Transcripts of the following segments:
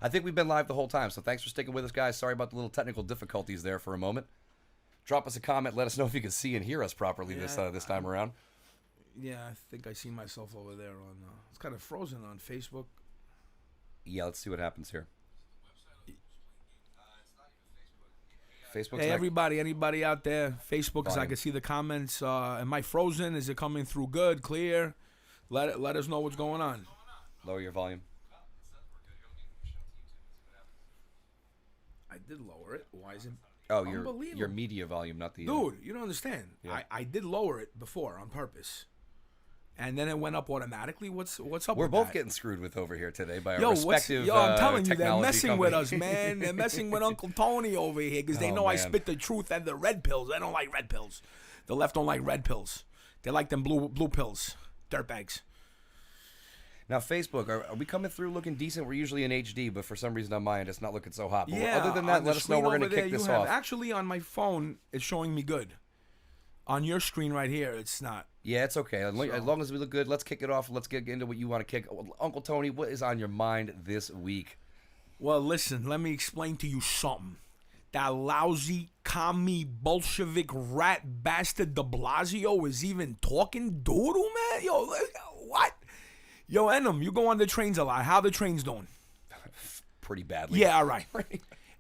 I think we've been live the whole time, so thanks for sticking with us, guys. Sorry about the little technical difficulties there for a moment. Drop us a comment. Let us know if you can see and hear us properly this time around. Yeah, I think I see myself over there on. It's kind of frozen on Facebook. Yeah, let's see what happens here. Facebook. Hey, everybody, anybody out there? Facebook, as I can see the comments. Am I frozen? Is it coming through good, clear? Let us know what's going on. Lower your volume. I did lower it. Why is it? Oh, your media volume, not the... Dude, you don't understand. Yeah. I did lower it before on purpose. And then it went up automatically. What's up We're with both that? getting screwed with over here today by our respective I'm telling you, they're technology messing with companies. us, man. They're messing with Uncle Tony over here because they know I spit the truth and the red pills. I don't like red pills. The left don't like red pills. They like them blue pills. Dirtbags. Now, Facebook, are we coming through looking decent? We're usually in HD, but for some reason on my end, it's not looking so hot. But Yeah, other than that, let us know we're going to kick this off. Actually, on my phone, it's showing me good. On your screen right here, it's not. Yeah, it's okay. As long as we look good, let's kick it off. Let's get into what you want to kick. Uncle Tony, what is on your mind this week? Well, listen, let me explain to you something. That lousy, commie, Bolshevik, rat bastard de Blasio is even talking doodle, man? Yo, what? Yo, Enum, you go on the trains a lot. How the trains doing? Pretty badly. Yeah, all right.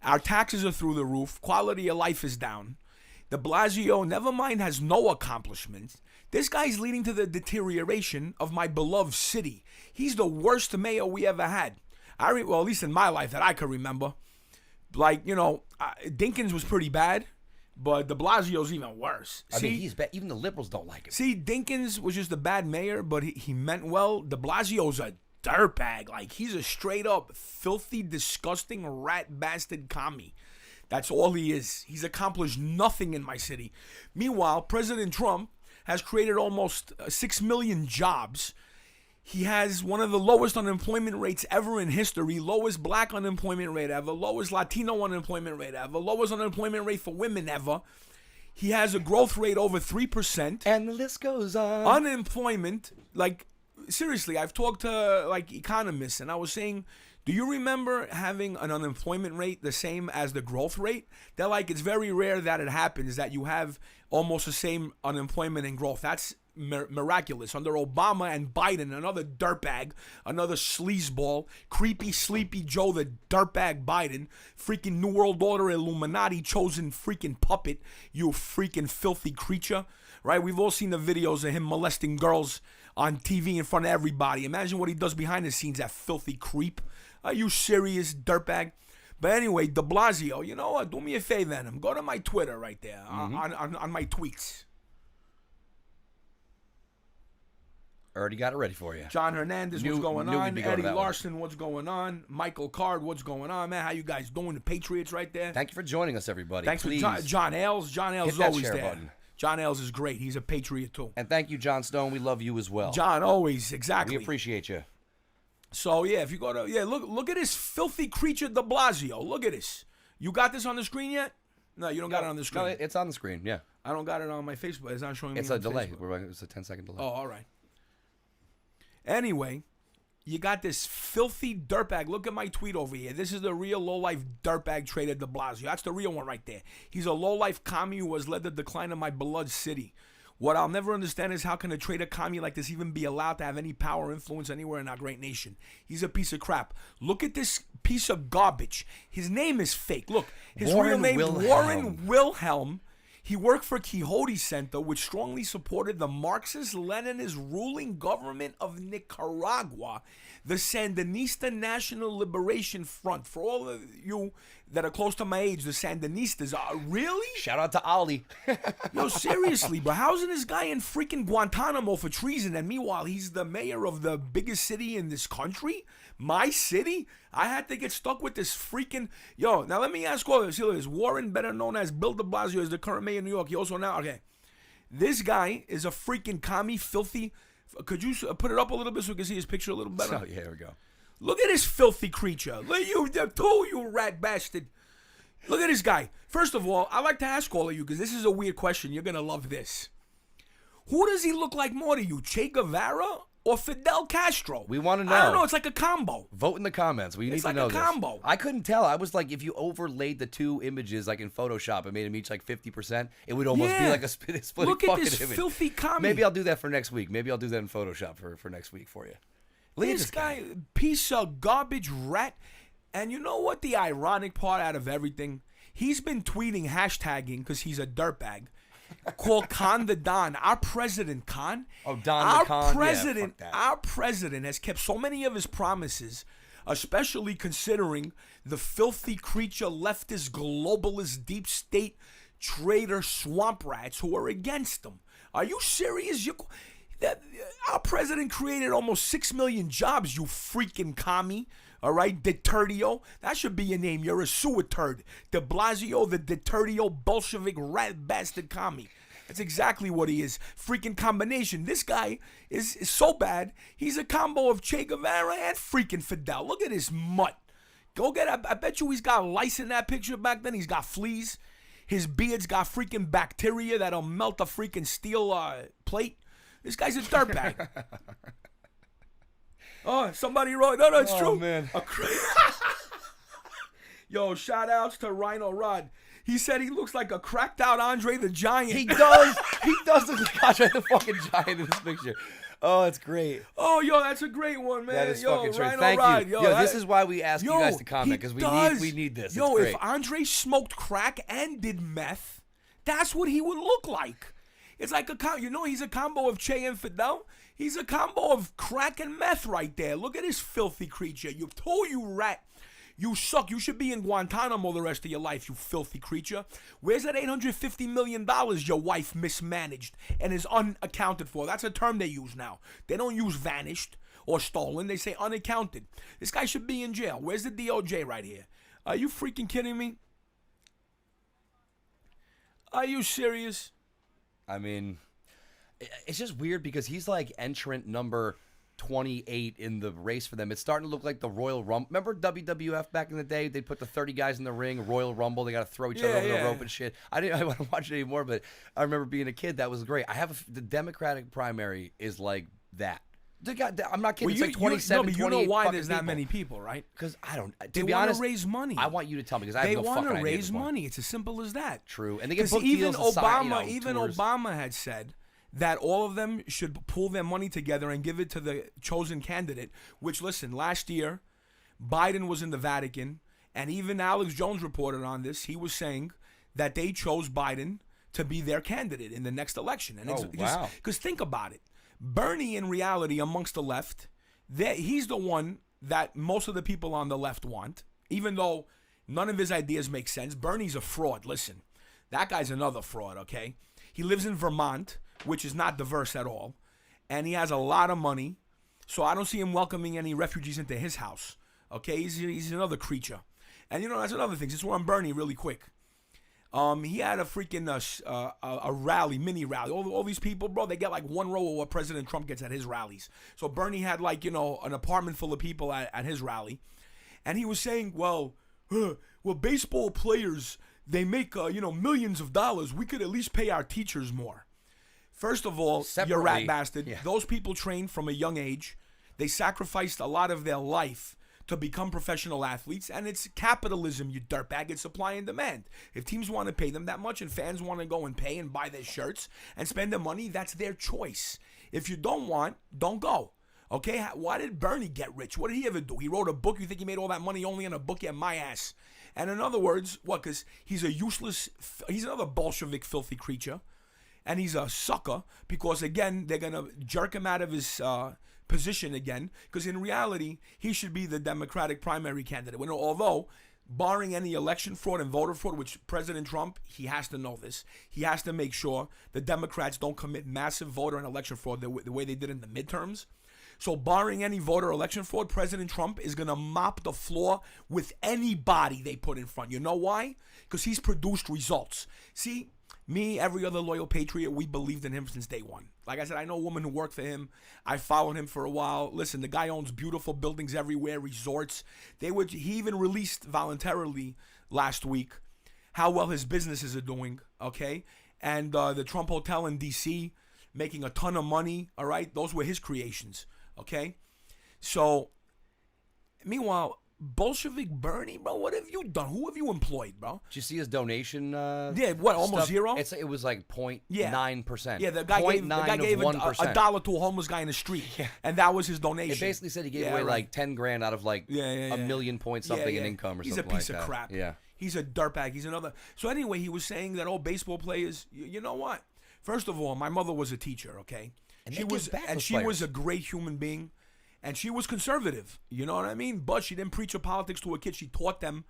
Our taxes are through the roof. Quality of life is down. De Blasio, never mind, has no accomplishments. This guy's leading to the deterioration of my beloved city. He's the worst mayor we ever had. Well, at least in my life that I could remember. Like, Dinkins was pretty bad, but de Blasio's even worse. I mean, he's bad. Even the liberals don't like him. See, Dinkins was just a bad mayor, but he meant well. De Blasio's a dirtbag. Like, he's a straight-up filthy, disgusting, rat bastard commie. That's all he is. He's accomplished nothing in my city. Meanwhile, President Trump has created almost 6 million jobs. He has one of the lowest unemployment rates ever in history, lowest black unemployment rate ever, lowest Latino unemployment rate ever, lowest unemployment rate for women ever. He has a growth rate over 3%. And the list goes on. Unemployment, seriously, I've talked to economists, and I was saying, do you remember having an unemployment rate the same as the growth rate? They're like, it's very rare that it happens, that you have almost the same unemployment and growth. That's miraculous. Under Obama and Biden, another dirtbag, another sleazeball, creepy, sleepy Joe, the dirtbag Biden, freaking New World Order Illuminati chosen freaking puppet, you freaking filthy creature, right? We've all seen the videos of him molesting girls on TV in front of everybody. Imagine what he does behind the scenes, that filthy creep. Are you serious, dirtbag? But anyway, de Blasio, you know what? Do me a favor, Venom. Go to my Twitter right there, on my tweets. Already got it ready for you. John Hernandez, what's going on? Eddie Larson, what's going on? Michael Card, what's going on, man? How you guys doing? The Patriots right there. Thank you for joining us, everybody. Thanks Please. for John Ailes. John Ailes Hit is that always share there. button. John Ailes is great. He's a Patriot, too. And thank you, John Stone. We love you as well. John, always, exactly. We appreciate you. So, yeah, if you go to, look at this filthy creature, de Blasio. Look at this. You got this on the screen yet? No, you don't got it on the screen. No, it's on the screen, yeah. I don't got it on my Facebook. It's not showing me It's on a delay. Facebook. It's a 10-second delay. Oh, all right. Anyway, you got this filthy dirtbag. Look at my tweet over here. This is the real low-life dirtbag trader de Blasio. That's the real one right there. He's a low-life commie who has led the decline of my beloved city. What I'll never understand is how can a traitor commie like this even be allowed to have any power or influence anywhere in our great nation? He's a piece of crap. Look at this piece of garbage. His name is fake. Look, his real name is Warren Wilhelm. He worked for Quixote Center, which strongly supported the Marxist-Leninist ruling government of Nicaragua, the Sandinista National Liberation Front. For all of you that are close to my age, the Sandinistas are really? Shout out to Ali. No, seriously, but how's this guy in freaking Guantanamo for treason? And meanwhile, he's the mayor of the biggest city in this country? My city? I had to get stuck with this freaking... Yo, now let me ask all this. Here, Warren, better known as Bill de Blasio, is the current mayor of New York. He also now... Okay. This guy is a freaking commie, filthy... Could you put it up a little bit so we can see his picture a little better? Oh, yeah, here we go. Look at this filthy creature. Look at you, too, you rat bastard. Look at this guy. First of all, I like to ask all of you, because this is a weird question. You're going to love this. Who does he look like more to you, Che Guevara or Fidel Castro? We want to know. I don't know. It's like a combo. Vote in the comments. We need to know like a combo. this. I couldn't tell. I was like, if you overlaid the two images like in Photoshop and made them each like 50%, it would almost be like a splitting Look fucking at this image. filthy commie. Maybe I'll do that for next week. Maybe I'll do that in Photoshop for next week for you. Look at This guy, piece of garbage rat. And you know what the ironic part out of everything? He's been tweeting, hashtagging, because he's a dirtbag, called Khan the Don. Our president, Khan. Oh, Don the Khan. President, yeah, fuck that. Our president has kept so many of his promises, especially considering the filthy creature, leftist, globalist, deep state, traitor swamp rats who are against him. Are you serious? Our president created almost 6 million jobs, you freaking commie. All right, Deterdio. That should be your name. You're a sewer turd. De Blasio, the Deterdio Bolshevik rat bastard commie. That's exactly what he is. Freaking combination. This guy is so bad. He's a combo of Che Guevara and freaking Fidel. Look at his mutt. Go get. I bet you he's got lice in that picture back then. He's got fleas. His beard's got freaking bacteria that'll melt a freaking steel plate. This guy's a dirtbag. Oh, somebody wrote. No, it's true. Man. Yo, shout outs to Rhino Rod. He said he looks like a cracked out Andre the Giant. He does. He does look like Andre the fucking Giant in this picture. Oh, it's great. Oh, yo, that's a great one, man. That is yo, fucking straight. Rhino Thank Rod. you. Yo, this is why we ask you guys to comment, because we need this. Yo, it's great. if Andre smoked crack and did meth, that's what he would look like. It's like he's a combo of Che and Fidel. He's a combo of crack and meth right there. Look at this filthy creature. You rat. You suck. You should be in Guantanamo the rest of your life, you filthy creature. Where's that $850 million your wife mismanaged and is unaccounted for? That's a term they use now. They don't use vanished or stolen. They say unaccounted. This guy should be in jail. Where's the DOJ right here? Are you freaking kidding me? Are you serious? I mean, it's just weird because he's like entrant number 28 in the race for them. It's starting to look like the Royal Rumble. Remember WWF back in the day? They'd put the 30 guys in the ring, Royal Rumble. They got to throw each other over the rope and shit. I want to watch it anymore, but I remember being a kid. That was great. The Democratic primary is like that. I'm not kidding. It's like 27, but you know why there's that many people, right? Because I don't. They want to raise money. I want you to tell me because I have no fucking idea. They want to raise money. It's as simple as that. True, and they get book even deals. Obama had said that all of them should pool their money together and give it to the chosen candidate. Which, listen, last year, Biden was in the Vatican, and even Alex Jones reported on this. He was saying that they chose Biden to be their candidate in the next election. And wow! Because think about it. Bernie, in reality, amongst the left, he's the one that most of the people on the left want, even though none of his ideas make sense. Bernie's a fraud. Listen, that guy's another fraud, okay? He lives in Vermont, which is not diverse at all, and he has a lot of money, so I don't see him welcoming any refugees into his house, okay? He's another creature. And, that's another thing. Just on Bernie really quick. He had a freaking a rally, mini rally. All these people, bro, they get like one row of what President Trump gets at his rallies. So Bernie had like, an apartment full of people at his rally. And he was saying, well, baseball players, they make, millions of dollars. We could at least pay our teachers more. First of all, you rat bastard. Those people trained from a young age. They sacrificed a lot of their life to become professional athletes, and it's capitalism, you dirtbag. It's supply and demand. If teams want to pay them that much and fans want to go and pay and buy their shirts and spend their money, that's their choice. If you don't want, don't go. Okay? Why did Bernie get rich? What did he ever do? He wrote a book. You think he made all that money only in a book? Yeah, my ass. And in other words, what? Because he's he's another Bolshevik filthy creature, and he's a sucker because, again, they're going to jerk him out of his position again, because in reality he should be the Democratic primary candidate. Although, barring any election fraud and voter fraud, which President Trump, he has to know this, he has to make sure the Democrats don't commit massive voter and election fraud the way they did in the midterms. So barring any voter election fraud, President Trump is going to mop the floor with anybody they put in front. You know why? Because he's produced results. See, me, every other loyal patriot, we believed in him since day one. Like I said, I know a woman who worked for him. I followed him for a while. Listen, the guy owns beautiful buildings everywhere, resorts. He even released voluntarily last week how well his businesses are doing, okay? And the Trump Hotel in D.C., making a ton of money, all right? Those were his creations. Okay? So, meanwhile, Bolshevik Bernie, bro, what have you done? Who have you employed, bro? Did you see his donation? Yeah, what, almost stuff? zero? It was like 0.9%. Yeah, the guy gave a 1%. dollar to a homeless guy in the street, and that was his donation. It basically said he gave away like 10 grand out of like a a million point something in income or He's something a piece like of that. crap. Yeah. He's a dirtbag. He's another. So anyway, he was saying that all baseball players, you know what? First of all, my mother was a teacher, okay? And she they give back, those she players. was a great human being, and she was conservative. You know what I mean? But she didn't preach her politics to her kids. She taught them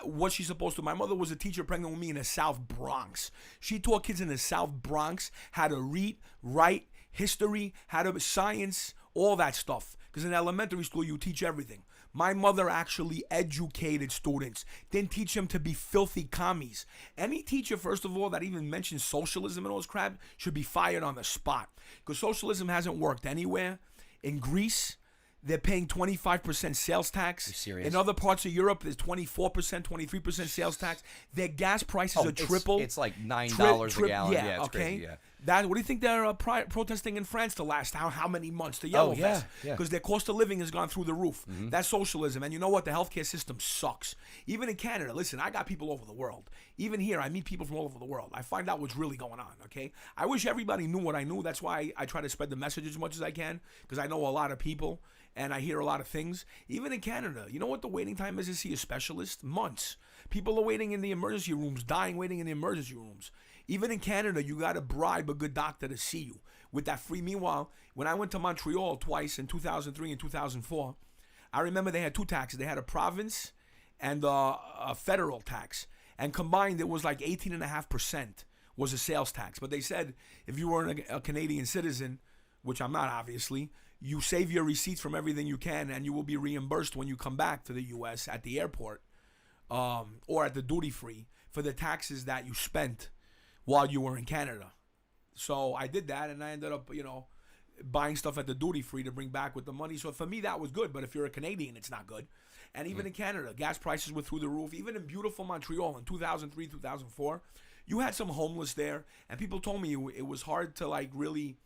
what she's supposed to. My mother was a teacher pregnant with me in the South Bronx. She taught kids in the South Bronx how to read, write, history, how to science, all that stuff. Because in elementary school, you teach everything. My mother actually educated students, didn't teach them to be filthy commies. Any teacher, first of all, that even mentions socialism and all this crap should be fired on the spot. Because socialism hasn't worked anywhere. In Greece, they're paying 25% sales tax. Are you serious? In other parts of Europe, there's 24%, 23% sales tax. Their gas prices are triple. It's like $9 a gallon. Yeah, it's okay. crazy, yeah. What do you think they're protesting in France to last how many months? The yellow vest. yeah. Because their cost of living has gone through the roof. That's socialism. And you know what? The healthcare system sucks. Even in Canada, listen, I got people over the world. Even here, I meet people from all over the world. I find out what's really going on, okay? I wish everybody knew what I knew. That's why I try to spread the message as much as I can, because I know a lot of people and I hear a lot of things. Even in Canada, you know what the waiting time is to see a specialist? Months. People are waiting in the emergency rooms, dying waiting in the emergency rooms. Even in Canada, you got to bribe a good doctor to see you with that free. Meanwhile, when I went to Montreal twice in 2003 and 2004, I remember they had two taxes. They had a province and a federal tax. And combined, it was like 18.5% was a sales tax. But they said if you were a Canadian citizen, which I'm not obviously, you save your receipts from everything you can and you will be reimbursed when you come back to the U.S. at the airport or at the duty free for the taxes that you spent while you were in Canada. So I did that, and I ended up, buying stuff at the duty free to bring back with the money. So for me, that was good. But if you're a Canadian, it's not good. And even in Canada, gas prices were through the roof. Even in beautiful Montreal in 2003, 2004, you had some homeless there, and people told me it was hard to really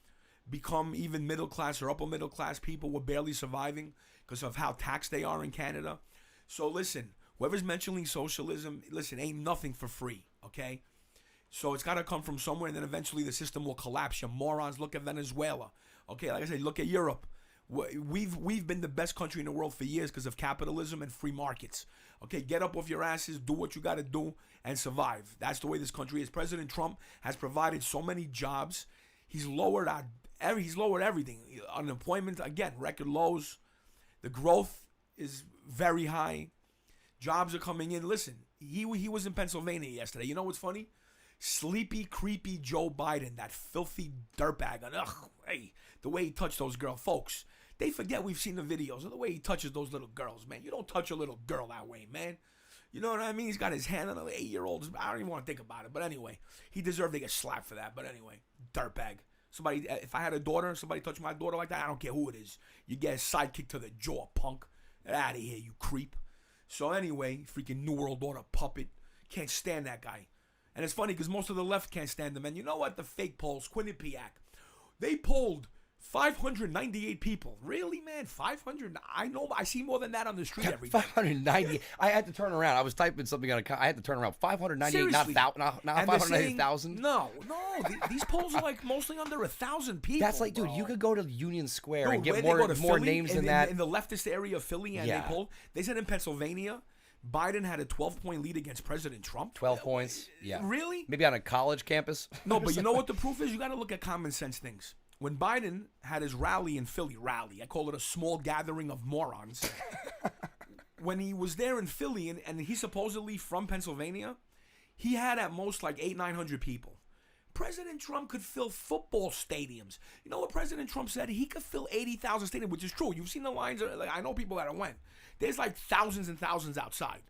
become even middle class or upper middle class. People were barely surviving because of how taxed they are in Canada. So listen, whoever's mentioning socialism, listen, ain't nothing for free, okay? So it's got to come from somewhere, and then eventually the system will collapse. You morons, look at Venezuela. Okay, like I said, look at Europe. We've been the best country in the world for years because of capitalism and free markets. Okay, get up off your asses, do what you got to do, and survive. That's the way this country is. President Trump has provided so many jobs. He's lowered everything. Unemployment, again, record lows. The growth is very high. Jobs are coming in. Listen, he was in Pennsylvania yesterday. You know what's funny? Sleepy, creepy Joe Biden, that filthy dirtbag. The way he touched those girls. Folks, they forget we've seen the videos of the way he touches those little girls, man. You don't touch a little girl that way, man. You know what I mean? He's got his hand on an 8-year-old. I don't even want to think about it. But anyway, he deserved to get slapped for that. But anyway, dirtbag. Somebody, if I had a daughter, somebody touched my daughter like that, I don't care who it is. You get a sidekick to the jaw, punk. Get out of here, you creep. So anyway, freaking New World Order puppet. Can't stand that guy. And it's funny because most of the left can't stand him. And you know what? The fake polls, Quinnipiac, they polled 598 people. Really, man? 500? I know. I see more than that on the street every day. 590. I had to turn around. I was typing something on I had to turn around. 598, not 598,000. No. These polls are like mostly under 1,000 people. That's like, bro. dude, you could go to Union Square and Dude, get more Philly, names than that. In the leftist area of Philly, and they polled. They said in Pennsylvania, Biden had a 12-point lead against President Trump. 12 points? Yeah. Really? Maybe on a college campus? No, but you know what the proof is? You got to look at common sense things. When Biden had his rally in Philly, I call it a small gathering of morons. When he was there in Philly, and he's supposedly from Pennsylvania, he had at most like 800-900 people. President Trump could fill football stadiums. You know what President Trump said? He could fill 80,000 stadiums, which is true. You've seen the lines. I know people that went. There's like thousands and thousands outside.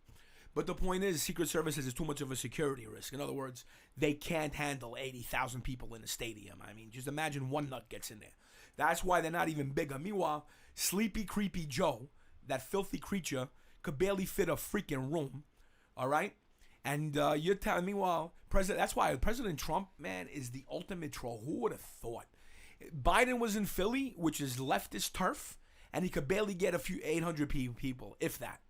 But the point is, Secret Service is too much of a security risk. In other words, they can't handle 80,000 people in a stadium. I mean, just imagine one nut gets in there. That's why they're not even bigger. Meanwhile, Sleepy Creepy Joe, that filthy creature, could barely fit a freaking room. All right? And you're telling me, that's why President Trump, man, is the ultimate troll. Who would have thought? Biden was in Philly, which is leftist turf, and he could barely get a few 800 people, if that.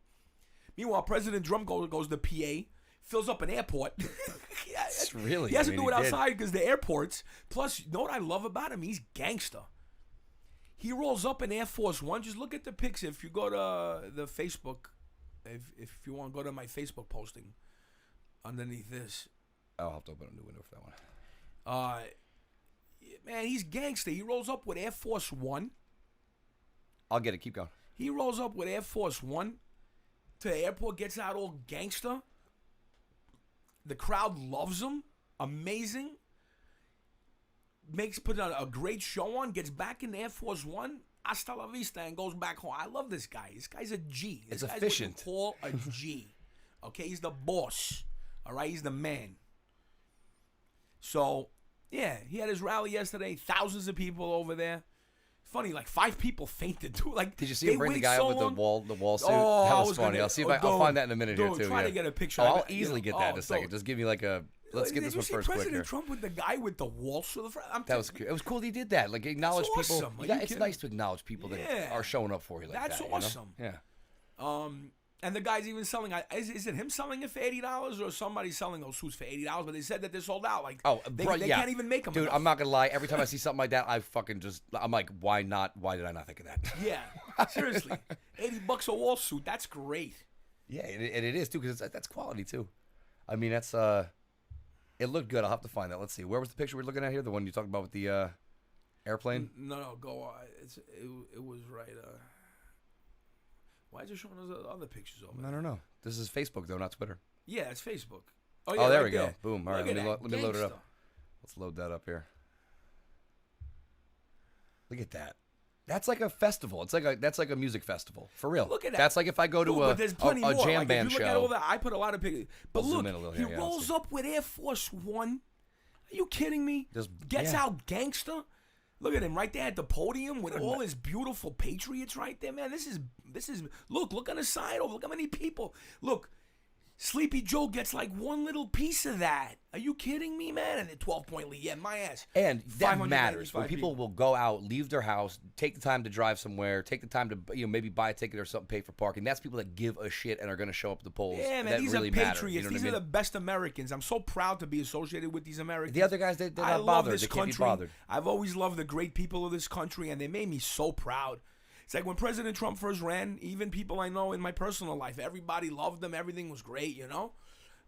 Meanwhile, President Trump goes to PA, fills up an airport. It's really. He has to do it outside because the airports. Plus, you know what I love about him? He's gangster. He rolls up an Air Force One. Just look at the pics. If you go to the Facebook, if you want to go to my Facebook posting, underneath this. I'll have to open a new window for that one. Man, he's gangster. He rolls up with Air Force One. I'll get it. Keep going. He rolls up with Air Force One to the airport, gets out all gangster. The crowd loves him. Amazing. Put on a great show on, gets back in Air Force One, hasta la vista, and goes back home. I love this guy. This guy's a G. It's this guy's efficient. What you call a G. Okay, he's the boss. All right, he's the man. So, yeah, he had his rally yesterday. Thousands of people over there. Funny, like 5 people fainted too. Like, did you see him bring the guy up with the wall suit? Oh, that was funny. I'll see if I'll find that in a minute here too. Try to get a picture. I'll easily get that in a second. Just give me like a. Let's get this one first. President quick here. Trump with the guy with the wall suit. That was it was cool that he did that. Like acknowledge people. Awesome. It's nice to acknowledge people that are showing up for you like That's that. awesome. You know? Yeah. And the guy's even selling. Is it him selling it for $80 or somebody selling those suits for $80? But they said that they're sold out. Like, they can't even make them. Dude, enough. I'm not gonna lie. Every time I see something like that, I'm like, why not? Why did I not think of that? Yeah, seriously, $80 a wall suit. That's great. Yeah, and it is too because that's quality too. I mean, that's it looked good. I'll have to find that. Let's see. Where was the picture we're looking at here? The one you talked about with the airplane? No, go on. It was right. Why is it showing us other pictures over there? I don't know. This is Facebook though, not Twitter. Yeah, it's Facebook. Oh, yeah, there right we go. Boom. All right, let me load it up. Let's load that up here. Look at that. That's like a festival. That's like a music festival for real. Look at that. That's like if I go to a jam band if you look show. At all that, I put a lot of pictures. But look, he here, rolls up with Air Force One. Are you kidding me? Gets out gangster. Look at him right there at the podium with all his beautiful patriots right there, man. This is look on the side over. Look how many people. Look, Sleepy Joe gets like one little piece of that. Are you kidding me, man? And the 12-point lead, yeah, my ass. And that matters. When people will go out, leave their house, take the time to drive somewhere, take the time to maybe buy a ticket or something, pay for parking. That's people that give a shit and are going to show up at the polls. Yeah, man, that these really are patriots. Matter, These are the best Americans. I'm so proud to be associated with these Americans. The other guys, they're not bothered. They can't be bothered. I've always loved the great people of this country, and they made me so proud. It's like when President Trump first ran, even people I know in my personal life, everybody loved him. Everything was great, you know?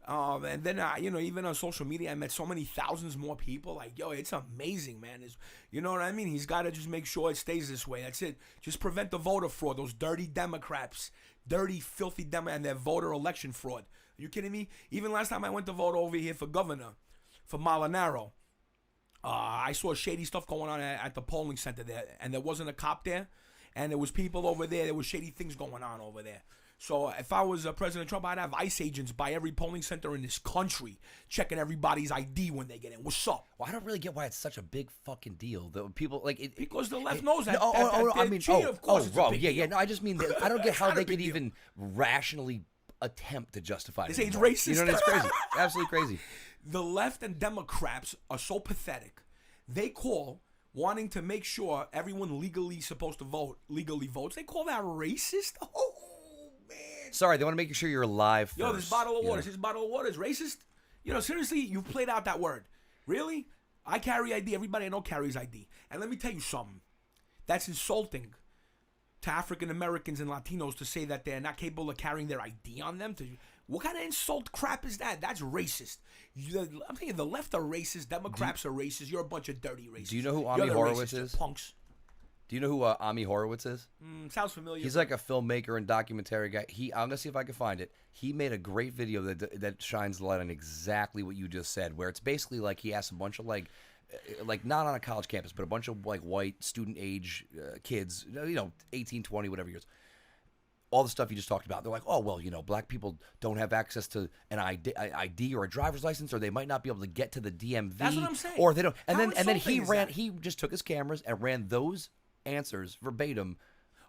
And then, even on social media, I met so many thousands more people. Like, yo, it's amazing, man. You know what I mean? He's got to just make sure it stays this way. That's it. Just prevent the voter fraud. Those dirty Democrats, dirty, filthy Democrats, and their voter election fraud. Are you kidding me? Even last time I went to vote over here for governor, for Molinaro, I saw shady stuff going on at the polling center there, and there wasn't a cop there, and there was people over there. There was shady things going on over there. So if I was President Trump, I'd have ICE agents by every polling center in this country checking everybody's ID when they get in. What's up? Well, I don't really get why it's such a big fucking deal. That people like it because the left knows that. No, I just mean that I don't get how they could even rationally attempt to justify this. This ain't racist. You know, it's crazy, absolutely crazy. The left and Democrats are so pathetic. They call wanting to make sure everyone legally supposed to vote legally votes. They call that racist. Oh. Man. Sorry, they want to make sure you're alive first. Yo, this bottle of water. This bottle of water is racist? Seriously, you played out that word. Really? I carry ID. Everybody I know carries ID. And let me tell you something. That's insulting to African Americans and Latinos to say that they're not capable of carrying their ID on them. What kind of insult crap is that? That's racist. I'm thinking the left are racist. Democrats are racist. You're a bunch of dirty racists. Do you know who Ami Horowitz is? Punks. Do you know who Ami Horowitz is? Sounds familiar. He's like a filmmaker and documentary guy. I'm gonna see if I can find it. He made a great video that shines light on exactly what you just said, where it's basically like he asked a bunch of like not on a college campus, but a bunch of like white student age kids, 18, 20, whatever years. All the stuff you just talked about. They're like, oh, well, black people don't have access to an ID or a driver's license, or they might not be able to get to the DMV. That's what I'm saying. Or they don't. And then he just took his cameras and ran those answers verbatim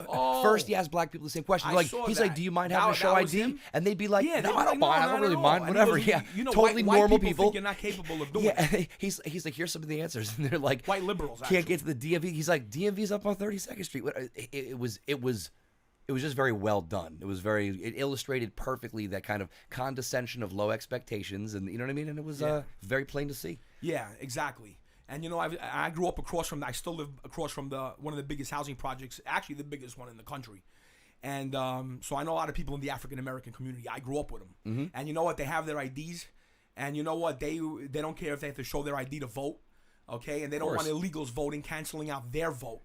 Oh, First, he asked black people the same question. I Like, saw he's that. like, "Do you mind having a That show was ID?" him? And they'd be like, Yeah, "No, they'd be I don't like, no, mind. I not don't really at all. mind. And he Whatever." goes, Yeah, you know, totally white normal people people. think you're not capable of doing Yeah, it. he's like, "Here's some of the answers," and they're like, White liberals, can't actually. get to the DMV. He's like, "DMV's up on 32nd Street." It was just very well done. It illustrated perfectly that kind of condescension of low expectations, and you know what I mean. And it was very plain to see. Yeah, exactly. And you know, I grew up across from. I still live across from one of the biggest housing projects, actually the biggest one in the country. And so I know a lot of people in the African American community. I grew up with them. Mm-hmm. And you know what? They have their IDs, and you know what? They don't care if they have to show their ID to vote. Okay, and they don't want illegals voting, canceling out their vote.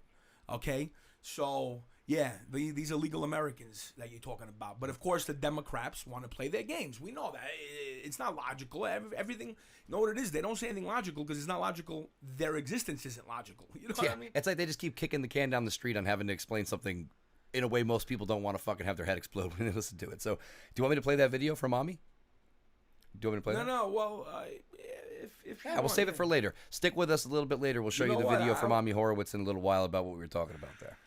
Okay, so. Yeah, these illegal Americans that you're talking about. But, of course, the Democrats want to play their games. We know that. It's not logical. Everything, you know what it is? They don't say anything logical because it's not logical. Their existence isn't logical. You know what I mean? It's like they just keep kicking the can down the street on having to explain something in a way most people don't want to fucking have their head explode when they listen to it. So, do you want me to play that video from Mommy? Do you want me to play that? No, well, if you we'll save it for later. Stick with us a little bit later. We'll show you the video from Mommy Horowitz in a little while about what we were talking about there.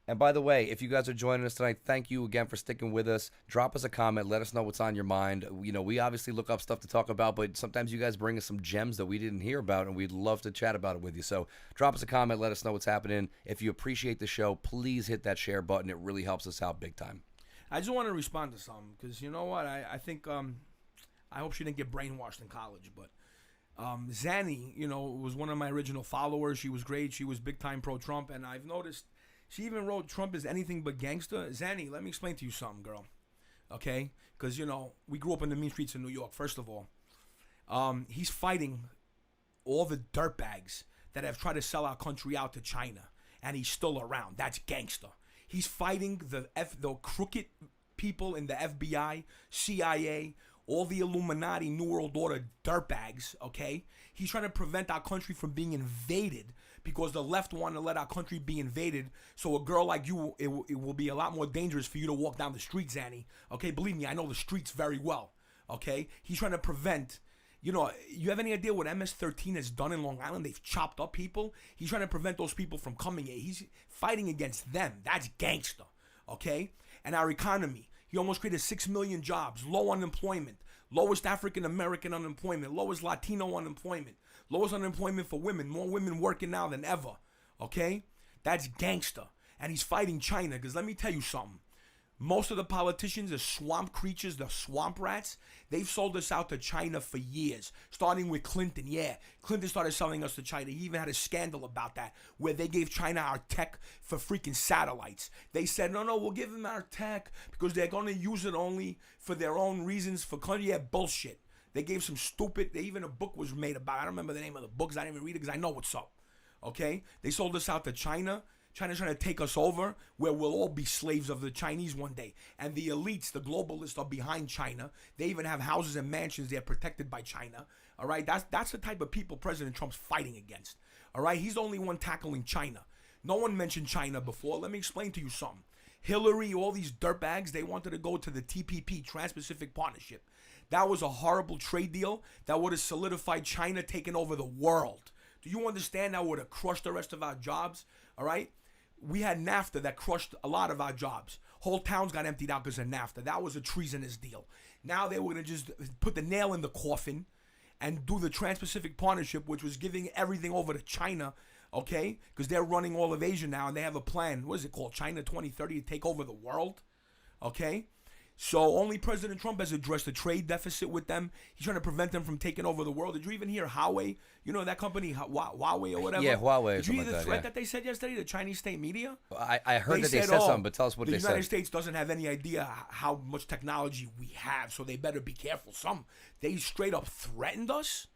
And by the way, if you guys are joining us tonight, thank you again for sticking with us. Drop us a comment. Let us know what's on your mind. You know, we obviously look up stuff to talk about, but sometimes you guys bring us some gems that we didn't hear about, and we'd love to chat about it with you. So drop us a comment. Let us know what's happening. If you appreciate the show, please hit that share button. It really helps us out big time. I just want to respond to something because you know what? I think I hope she didn't get brainwashed in college, but Zanny, you know, was one of my original followers. She was great. She was big time pro-Trump, and I've noticed she even wrote Trump is anything but gangster. Zanny, let me explain to you something, girl. Okay? Because, you know, we grew up in the mean streets of New York, first of all. He's fighting all the dirtbags that have tried to sell our country out to China, and he's still around. That's gangster. He's fighting the crooked people in the FBI, CIA, all the Illuminati, New World Order dirtbags, okay? He's trying to prevent our country from being invaded because the left want to let our country be invaded. So a girl like you, it will be a lot more dangerous for you to walk down the streets, Zanny. Okay, believe me, I know the streets very well. Okay, he's trying to prevent. You know, you have any idea what MS-13 has done in Long Island? They've chopped up people. He's trying to prevent those people from coming here. He's fighting against them. That's gangster. Okay, and our economy. He almost created 6 million jobs, low unemployment, lowest African American unemployment, lowest Latino unemployment. Lowest unemployment for women. More women working now than ever. Okay? That's gangster. And he's fighting China. Because let me tell you something. Most of the politicians, the swamp creatures, the swamp rats, they've sold us out to China for years. Starting with Clinton. Yeah, Clinton started selling us to China. He even had a scandal about that where they gave China our tech for freaking satellites. They said, no, we'll give them our tech because they're going to use it only for their own reasons for country. Yeah, bullshit. They gave some stupid, even a book was made about it. I don't remember the name of the books. I didn't even read it because I know what's up. Okay? They sold us out to China. China's trying to take us over where we'll all be slaves of the Chinese one day. And the elites, the globalists are behind China. They even have houses and mansions. They're protected by China. All right? That's the type of people President Trump's fighting against. All right? He's the only one tackling China. No one mentioned China before. Let me explain to you something. Hillary, all these dirtbags, they wanted to go to the TPP, Trans-Pacific Partnership. That was a horrible trade deal that would have solidified China taking over the world. Do you understand that would have crushed the rest of our jobs? All right? We had NAFTA that crushed a lot of our jobs. Whole towns got emptied out because of NAFTA. That was a treasonous deal. Now they were going to just put the nail in the coffin and do the Trans-Pacific Partnership, which was giving everything over to China, okay? Because they're running all of Asia now, and they have a plan. What is it called? China 2030 to take over the world, okay? So only President Trump has addressed the trade deficit with them. He's trying to prevent them from taking over the world. Did you even hear Huawei? You know that company, Huawei or whatever? Yeah, Huawei. Did you hear the like threat that they said yesterday, the Chinese state media? I heard that they said something, but tell us what they said. The United States doesn't have any idea how much technology we have, so they better be careful. They straight up threatened us.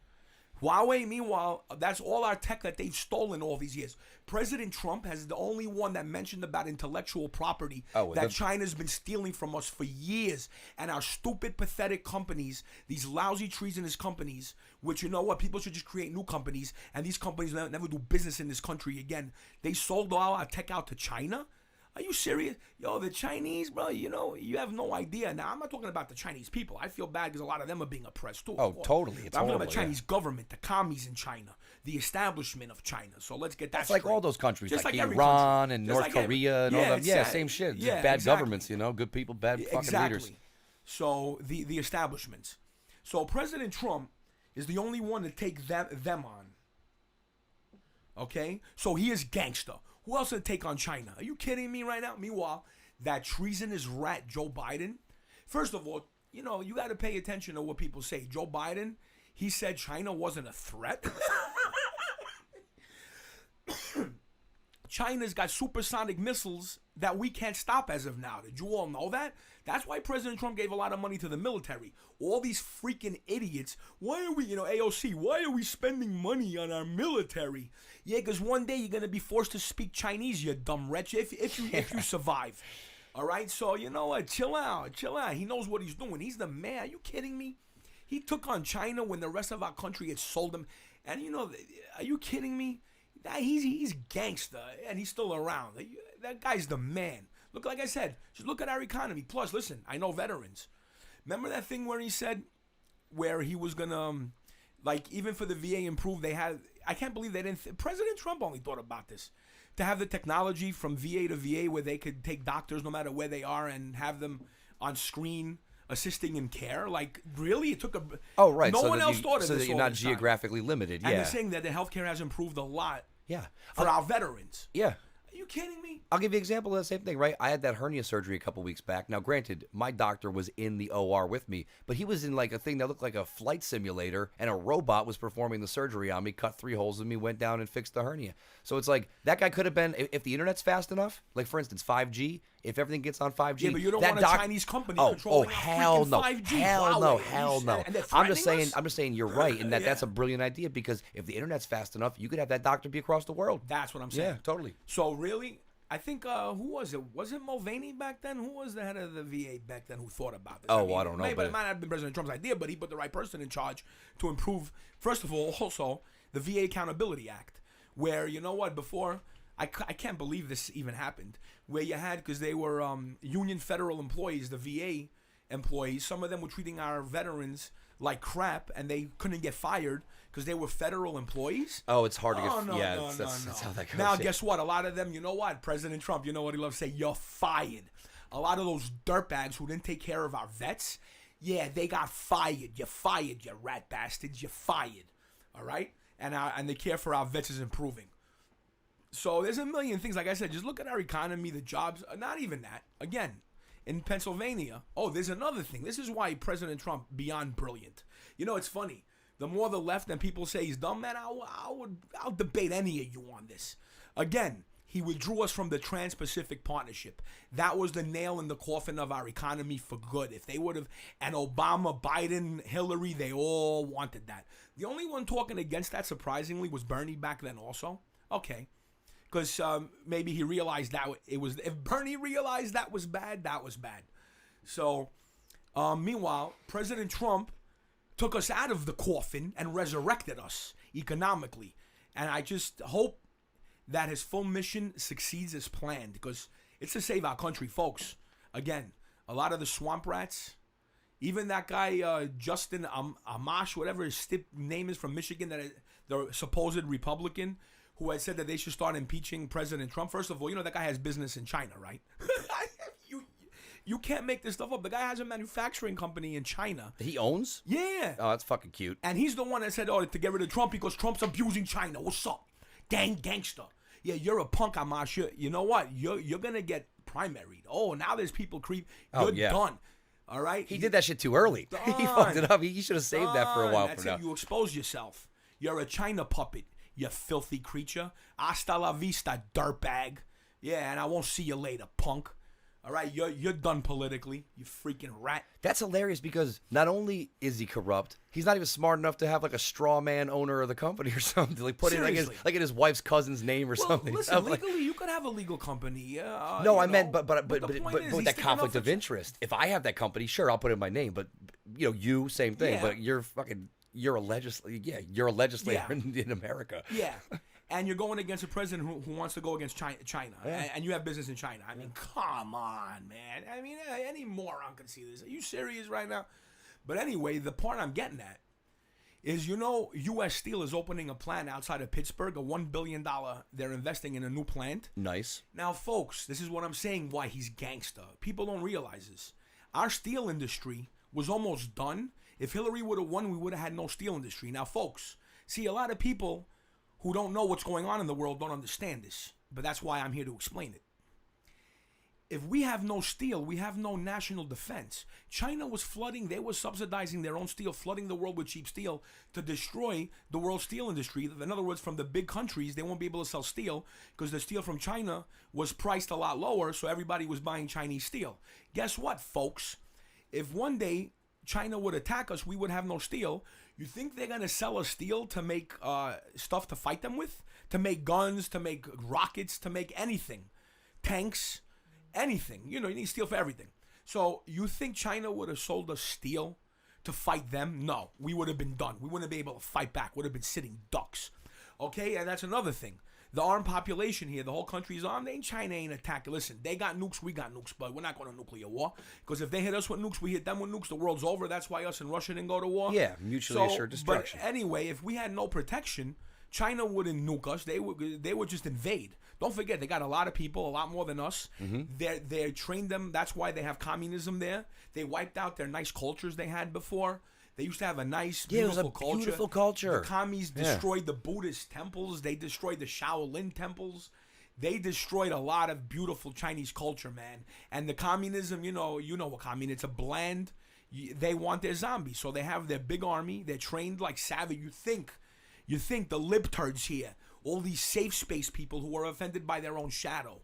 Huawei, meanwhile, that's all our tech that they've stolen all these years. President Trump has the only one that mentioned about intellectual property that China's been stealing from us for years. And our stupid, pathetic companies, these lousy, treasonous companies, which, you know what, people should just create new companies, and these companies never do business in this country again. They sold all our tech out to China. Are you serious? Yo, the Chinese, bro, you have no idea. Now, I'm not talking about the Chinese people. I feel bad because a lot of them are being oppressed too. Oh, totally. It's I'm talking horrible, about the Chinese government, the commies in China, the establishment of China. So let's get that It's like straight. all those countries, Just like every Iran country. and Just North like Korea and all them. Yeah, same shit. Just bad exactly. governments, good people, bad fucking Exactly. leaders. So the establishments. So President Trump is the only one to take them on. Okay? So he is gangster. Who else to take on China? Are you kidding me right now? Meanwhile, that treasonous rat Joe Biden. First of all, you got to pay attention to what people say. Joe Biden, he said China wasn't a threat. China's got supersonic missiles that we can't stop as of now. Did you all know that? That's why President Trump gave a lot of money to the military. All these freaking idiots. Why are we, AOC, why are we spending money on our military? Yeah, because one day you're going to be forced to speak Chinese, you dumb wretch, if you survive. All right? So, you know what? Chill out. He knows what he's doing. He's the man. Are you kidding me? He took on China when the rest of our country had sold him. And, are you kidding me? He's gangster, and he's still around. That guy's the man. Look, like I said, just look at our economy. Plus, listen, I know veterans. Remember that thing where he said, where he was gonna, even for the VA improved, they had. I can't believe they didn't. President Trump only thought about this, to have the technology from VA to VA where they could take doctors no matter where they are and have them on screen assisting in care. Like, really, it took a. Oh, right. No one else thought of this. So that you're all not this time. geographically limited. Yeah. And they're saying that the healthcare has improved a lot. Yeah. For our veterans. Yeah. Are you kidding me? I'll give you an example of the same thing, right? I had that hernia surgery a couple weeks back. Now, granted, my doctor was in the OR with me, but he was in like a thing that looked like a flight simulator, and a robot was performing the surgery on me, cut 3 holes in me, went down and fixed the hernia. So it's like, that guy could have been, if the internet's fast enough, like for instance, 5G, if everything gets on 5G. Yeah, but you don't want a Chinese company controlling hell no. 5G. Hell no, hell no. And they're I'm just threatening saying us? You're right, and Yeah. that's a brilliant idea, because if the internet's fast enough, you could have that doctor be across the world. That's what I'm saying. Yeah, totally. So really, I think, who was it? Was it Mulvaney back then? Who was the head of the VA back then who thought about this? Oh, I don't know. But it might have been President Trump's idea, but he put the right person in charge to improve, first of all, also, the VA Accountability Act, where, you know what, before, I can't believe this even happened, where you had, because they were union federal employees, the VA employees, some of them were treating our veterans like crap, and they couldn't get fired because they were federal employees. Oh, it's hard to get. That's how that goes. Now, yeah. guess what? A lot of them, you know what? President Trump, you know what he loves to say? You're fired. A lot of those dirtbags who didn't take care of our vets, yeah, they got fired. You're fired, you rat bastards. You're fired. All right? And the care for our vets is improving. So there's a million things. Like I said, just look at our economy, the jobs. Not even that. Again, in Pennsylvania. Oh, there's another thing. This is why President Trump, beyond brilliant. It's funny. The more the left and people say he's dumb, man, I'll debate any of you on this. Again, he withdrew us from the Trans-Pacific Partnership. That was the nail in the coffin of our economy for good. If they would have, and Obama, Biden, Hillary, they all wanted that. The only one talking against that, surprisingly, was Bernie back then also. Okay. Because maybe he realized that it was, if Bernie realized that was bad, that was bad. So, meanwhile, President Trump took us out of the coffin and resurrected us economically. And I just hope that his full mission succeeds as planned, because it's to save our country, folks. Again, a lot of the swamp rats, even that guy, Justin Amash, whatever his name is, from Michigan, the supposed Republican, who had said that they should start impeaching President Trump. First of all, that guy has business in China, right? You can't make this stuff up. The guy has a manufacturing company in China. He owns? Yeah. Oh, that's fucking cute. And he's the one that said, to get rid of Trump because Trump's abusing China. What's up? Gangster. Yeah, you're a punk, Amash. You know what? You're going to get primaried. Oh, now there's people creep. You're done. All right? He did that shit too early. He fucked it up. He should have saved that for a while. That's it. You expose yourself. You're a China puppet, you filthy creature. Hasta la vista, dirtbag. Yeah, and I won't see you later, punk. All right, you're done politically, you freaking rat. That's hilarious, because not only is he corrupt, he's not even smart enough to have like a straw man owner of the company or something. Like put it like in his wife's cousin's name or something. Listen, legally you could have a legal company. No, I meant, but with that sticking conflict up of interest. If I have that company, sure, I'll put it in my name. But you same thing. Yeah. But you're a legislator. Yeah, you're a legislator in America. Yeah. and you're going against a president who wants to go against China, and you have business in China. I mean, come on, man. I mean, any moron can see this. Are you serious right now? But anyway, the part I'm getting at is, U.S. Steel is opening a plant outside of Pittsburgh, a $1 billion. They're investing in a new plant. Nice. Now, folks, this is what I'm saying, why he's gangster. People don't realize this. Our steel industry was almost done. If Hillary would have won, we would have had no steel industry. Now, folks, see, a lot of people who don't know what's going on in the world don't understand this. But that's why I'm here to explain it. If we have no steel, we have no national defense. China was flooding, they were subsidizing their own steel, flooding the world with cheap steel to destroy the world steel industry. In other words, from the big countries, they won't be able to sell steel because the steel from China was priced a lot lower, so everybody was buying Chinese steel. Guess what, folks? If one day China would attack us, we would have no steel. You think they're going to sell us steel to make stuff to fight them with? To make guns, to make rockets, to make anything. Tanks, anything. You need steel for everything. So you think China would have sold us steel to fight them? No, we would have been done. We wouldn't be able to fight back. Would have been sitting ducks. Okay, and that's another thing. The armed population here, the whole country's armed. China ain't attacking. Listen, they got nukes, we got nukes, but we're not going to nuclear war. Because if they hit us with nukes, we hit them with nukes, the world's over. That's why us and Russia didn't go to war. Yeah, mutually assured destruction. But anyway, if we had no protection, China wouldn't nuke us. They would just invade. Don't forget, they got a lot of people, a lot more than us. They trained them. That's why they have communism there. They wiped out their nice cultures they had before. They used to have a nice, beautiful culture. Beautiful culture. The commies destroyed the Buddhist temples. They destroyed the Shaolin temples. They destroyed a lot of beautiful Chinese culture, man. And the communism, you know what communism, it's a bland. They want their zombies. So they have their big army. They're trained like savage. You think the libtards here, all these safe space people who are offended by their own shadow,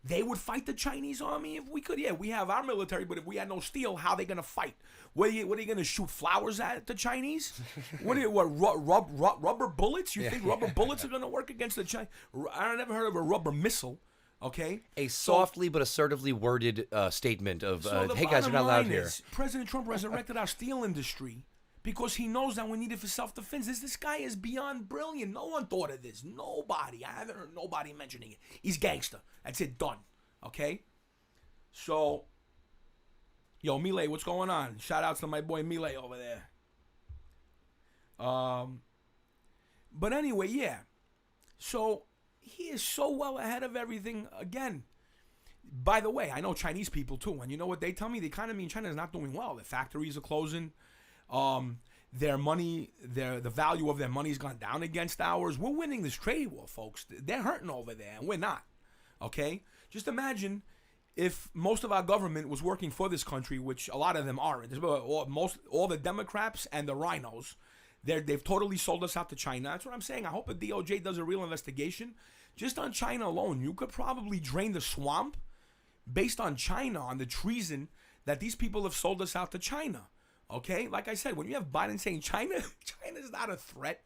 they would fight the Chinese army if we could? Yeah, we have our military, but if we had no steel, how are they going to fight? What are you going to shoot flowers at the Chinese? Rubber bullets? You think rubber bullets are going to work against the Chinese? I never heard of a rubber missile, okay? A softly but assertively worded statement of, hey guys, you're not allowed here. President Trump resurrected our steel industry because he knows that we need it for self-defense. This guy is beyond brilliant. No one thought of this. Nobody. I haven't heard nobody mentioning it. He's gangster. That's it. Done. Okay? So, yo, Milei, what's going on? Shout outs to my boy Milei over there. But anyway, yeah. So, he is so well ahead of everything. Again, by the way, I know Chinese people too. And you know what they tell me? The economy in China is not doing well. The factories are closing. Their money, the value of their money's gone down against ours. We're winning this trade war, folks. They're hurting over there, and we're not. Okay? Just imagine if most of our government was working for this country, which a lot of them aren't. All the Democrats and the rhinos, they've totally sold us out to China. That's what I'm saying. I hope the DOJ does a real investigation. Just on China alone, you could probably drain the swamp based on China, on the treason that these people have sold us out to China. Okay, like I said, when you have Biden saying China's not a threat,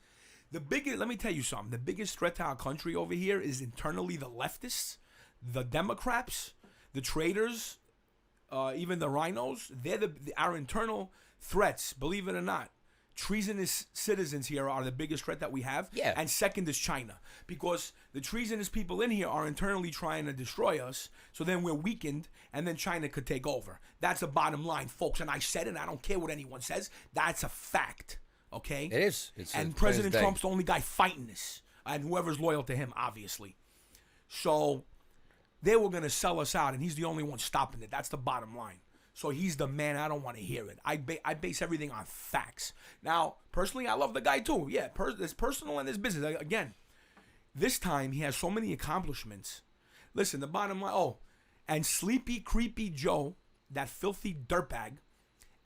let me tell you something. The biggest threat to our country over here is internally the leftists, the Democrats, the traitors, even the rhinos. They're our internal threats, believe it or not. Treasonous citizens here are the biggest threat that we have. Yeah. And second is China. Because the treasonous people in here are internally trying to destroy us. So then we're weakened and then China could take over. That's the bottom line, folks. And I said it. I don't care what anyone says. That's a fact. Okay? It is. And President Trump's the only guy fighting this. And whoever's loyal to him, obviously. So they were going to sell us out and he's the only one stopping it. That's the bottom line. So he's the man. I don't want to hear it. I base everything on facts. Now, personally, I love the guy too. Yeah, there's personal and there's business. Again, this time he has so many accomplishments. Listen, the bottom line. Oh, and Sleepy Creepy Joe, that filthy dirtbag,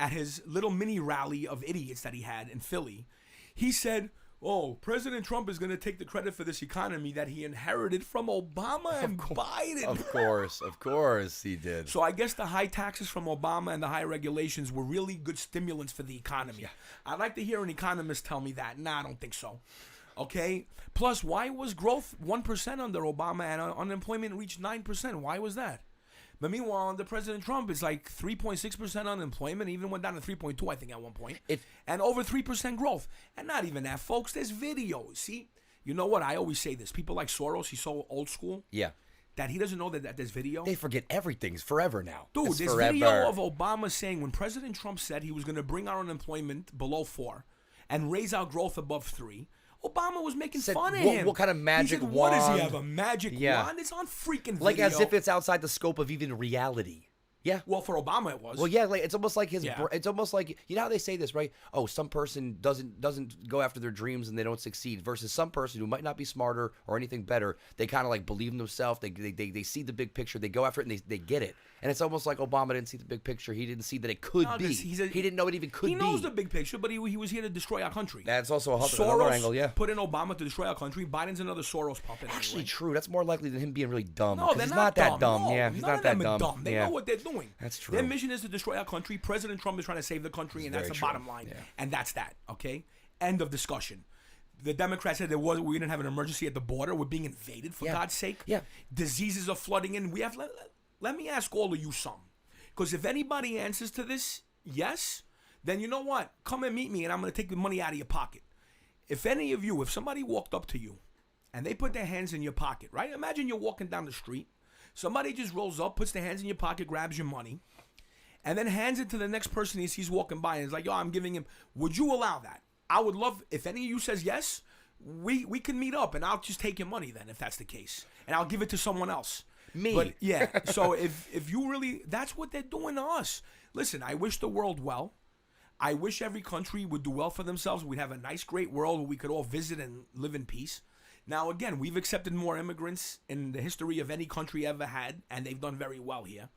at his little mini rally of idiots that he had in Philly, he said, oh, President Trump is going to take the credit for this economy that he inherited from Obama and Biden. Of course he did. So I guess the high taxes from Obama and the high regulations were really good stimulants for the economy. Yeah. I'd like to hear an economist tell me that. Nah, I don't think so. Okay? Plus, why was growth 1% under Obama and unemployment reached 9%? Why was that? But meanwhile, under President Trump, it's like 3.6% unemployment, even went down to 3.2, I think, at one point. And over 3% growth. And not even that, folks. There's videos. See, You know what? I always say this. People like Soros, he's so old school Yeah. that he doesn't know that there's video. They forget everything's forever now. Dude, It's there's forever. video of Obama saying when President Trump said he was going to bring our unemployment below 4 and raise our growth above 3, Obama was making Said, fun of what- him. what kind of magic he said, What does he wand? have, a magic Yeah. wand? It's on freaking video. Like as if it's outside the scope of even reality. Yeah. Well, for Obama it was. Well, yeah, like it's almost like Yeah. it's almost like you know how they say this, right? Oh, some person doesn't go after their dreams and they don't succeed. Versus some person who might not be smarter or anything better, they kind of like believe in themselves. They see the big picture, they go after it, and they get it. And it's almost like Obama didn't see the big picture. He didn't see that it could No, be. 'cause he He didn't know it even could be. He knows the big picture, but he was here to destroy our country. That's also another Soros angle, yeah. put in Obama to destroy our country. Biden's another Soros puppet. Actually, anyway. true. That's more likely than him being really dumb. No, 'cause they're he's not that dumb. No, Yeah, he's none not of that them are dumb. They Yeah. know what they're doing. That's true. Their mission is to destroy our country. President Trump is trying to save the country, and that's very the true. bottom line. Yeah. And that's that. Okay. End of discussion. The Democrats said we didn't have an emergency at the border. We're being invaded, for Yeah. God's sake. Yeah. Diseases are flooding in. We have. Let me ask all of you some. Because if anybody answers to this, yes, then you know what? Come and meet me, and I'm going to take the money out of your pocket. If any of you, if somebody walked up to you, and they put their hands in your pocket, right? Imagine you're walking down the street. Somebody just rolls up, puts their hands in your pocket, grabs your money, and then hands it to the next person he sees walking by, and is like, yo, I'm giving him. Would you allow that? I would love, if any of you says yes, we can meet up, and I'll just take your money then, if that's the case. And I'll give it to someone else. Me. But yeah, so if you really, that's what they're doing to us. Listen, I wish the world well. I wish every country would do well for themselves. We'd have a nice, great world where we could all visit and live in peace. Now, again, we've accepted more immigrants in the history of any country ever had, and they've done very well here.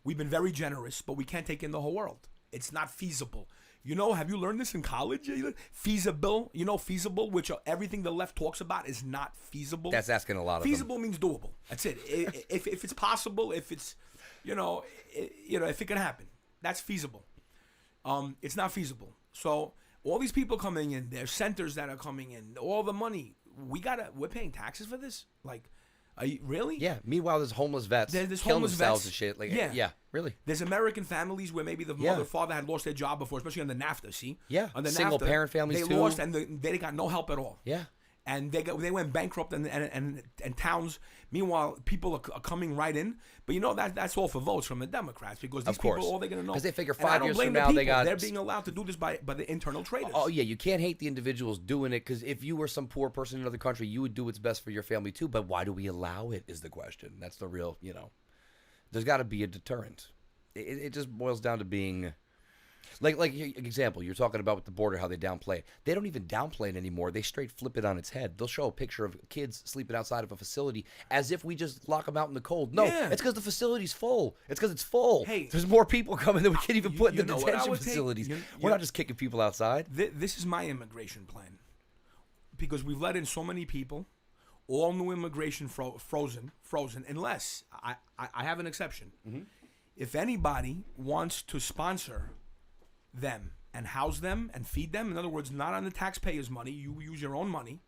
We've been very generous, but we can't take in the whole world. It's not feasible. You know, have you learned this in college? Feasible, feasible, which everything the left talks about is not feasible. That's asking a lot of them. Feasible means doable. That's it. If it's possible, if it's, if it can happen, that's feasible. It's not feasible. So all these people coming in, there's centers that are coming in, all the money. We're paying taxes for this? Like, are you, really? Yeah. Meanwhile, there's homeless vets There's killing homeless themselves vets. and shit. Like, Yeah. yeah, really. There's American families where maybe the mother, father had lost their job before, especially on the NAFTA, see? Yeah. On the Single NAFTA, parent families, they too. lost, and they got no help at all. Yeah. And they went bankrupt, and towns. Meanwhile, people are coming right in. But that's all for votes from the Democrats, because these course. people, all they're going to know. 'Cause they figure And I 5 don't years blame from the now, they people. got- They're being allowed to do this by the internal traders. Oh yeah, you can't hate the individuals doing it, because if you were some poor person in another country, you would do what's best for your family too. But why do we allow it? Is the question. That's the real. There's got to be a deterrent. It just boils down to being. Like example, you're talking about with the border, how they downplay it. They don't even downplay it anymore. They straight flip it on its head. They'll show a picture of kids sleeping outside of a facility as if we just lock them out in the cold. No, Yeah. it's because the facility's full. It's because it's full. Hey, there's more people coming than we can even put in you the know what I detention would take? facilities. You- We're you- not just kicking people outside. This is my immigration plan, because we've let in so many people. All new immigration frozen. Unless I have an exception. Mm-hmm. If anybody wants to sponsor them and house them and feed them, in other words, not on the taxpayers' money, you use your own money,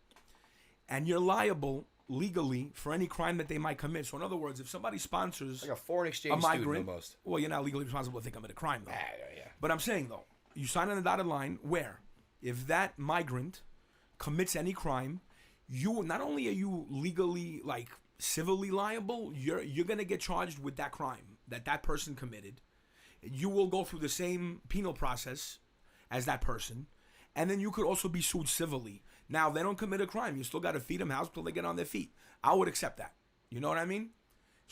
and you're liable legally for any crime that they might commit. So in other words, if somebody sponsors Like a foreign a exchange migrant, student almost. well, you're not legally responsible if they commit a crime, though. Yeah. But I'm saying, though, you sign on the dotted line where if that migrant commits any crime, you not only are you legally, like, civilly liable, you're going to get charged with that crime that person committed. You will go through the same penal process as that person, and then you could also be sued civilly. Now, if they don't commit a crime, you still got to feed them house till they get on their feet. I would accept that. You know what I mean?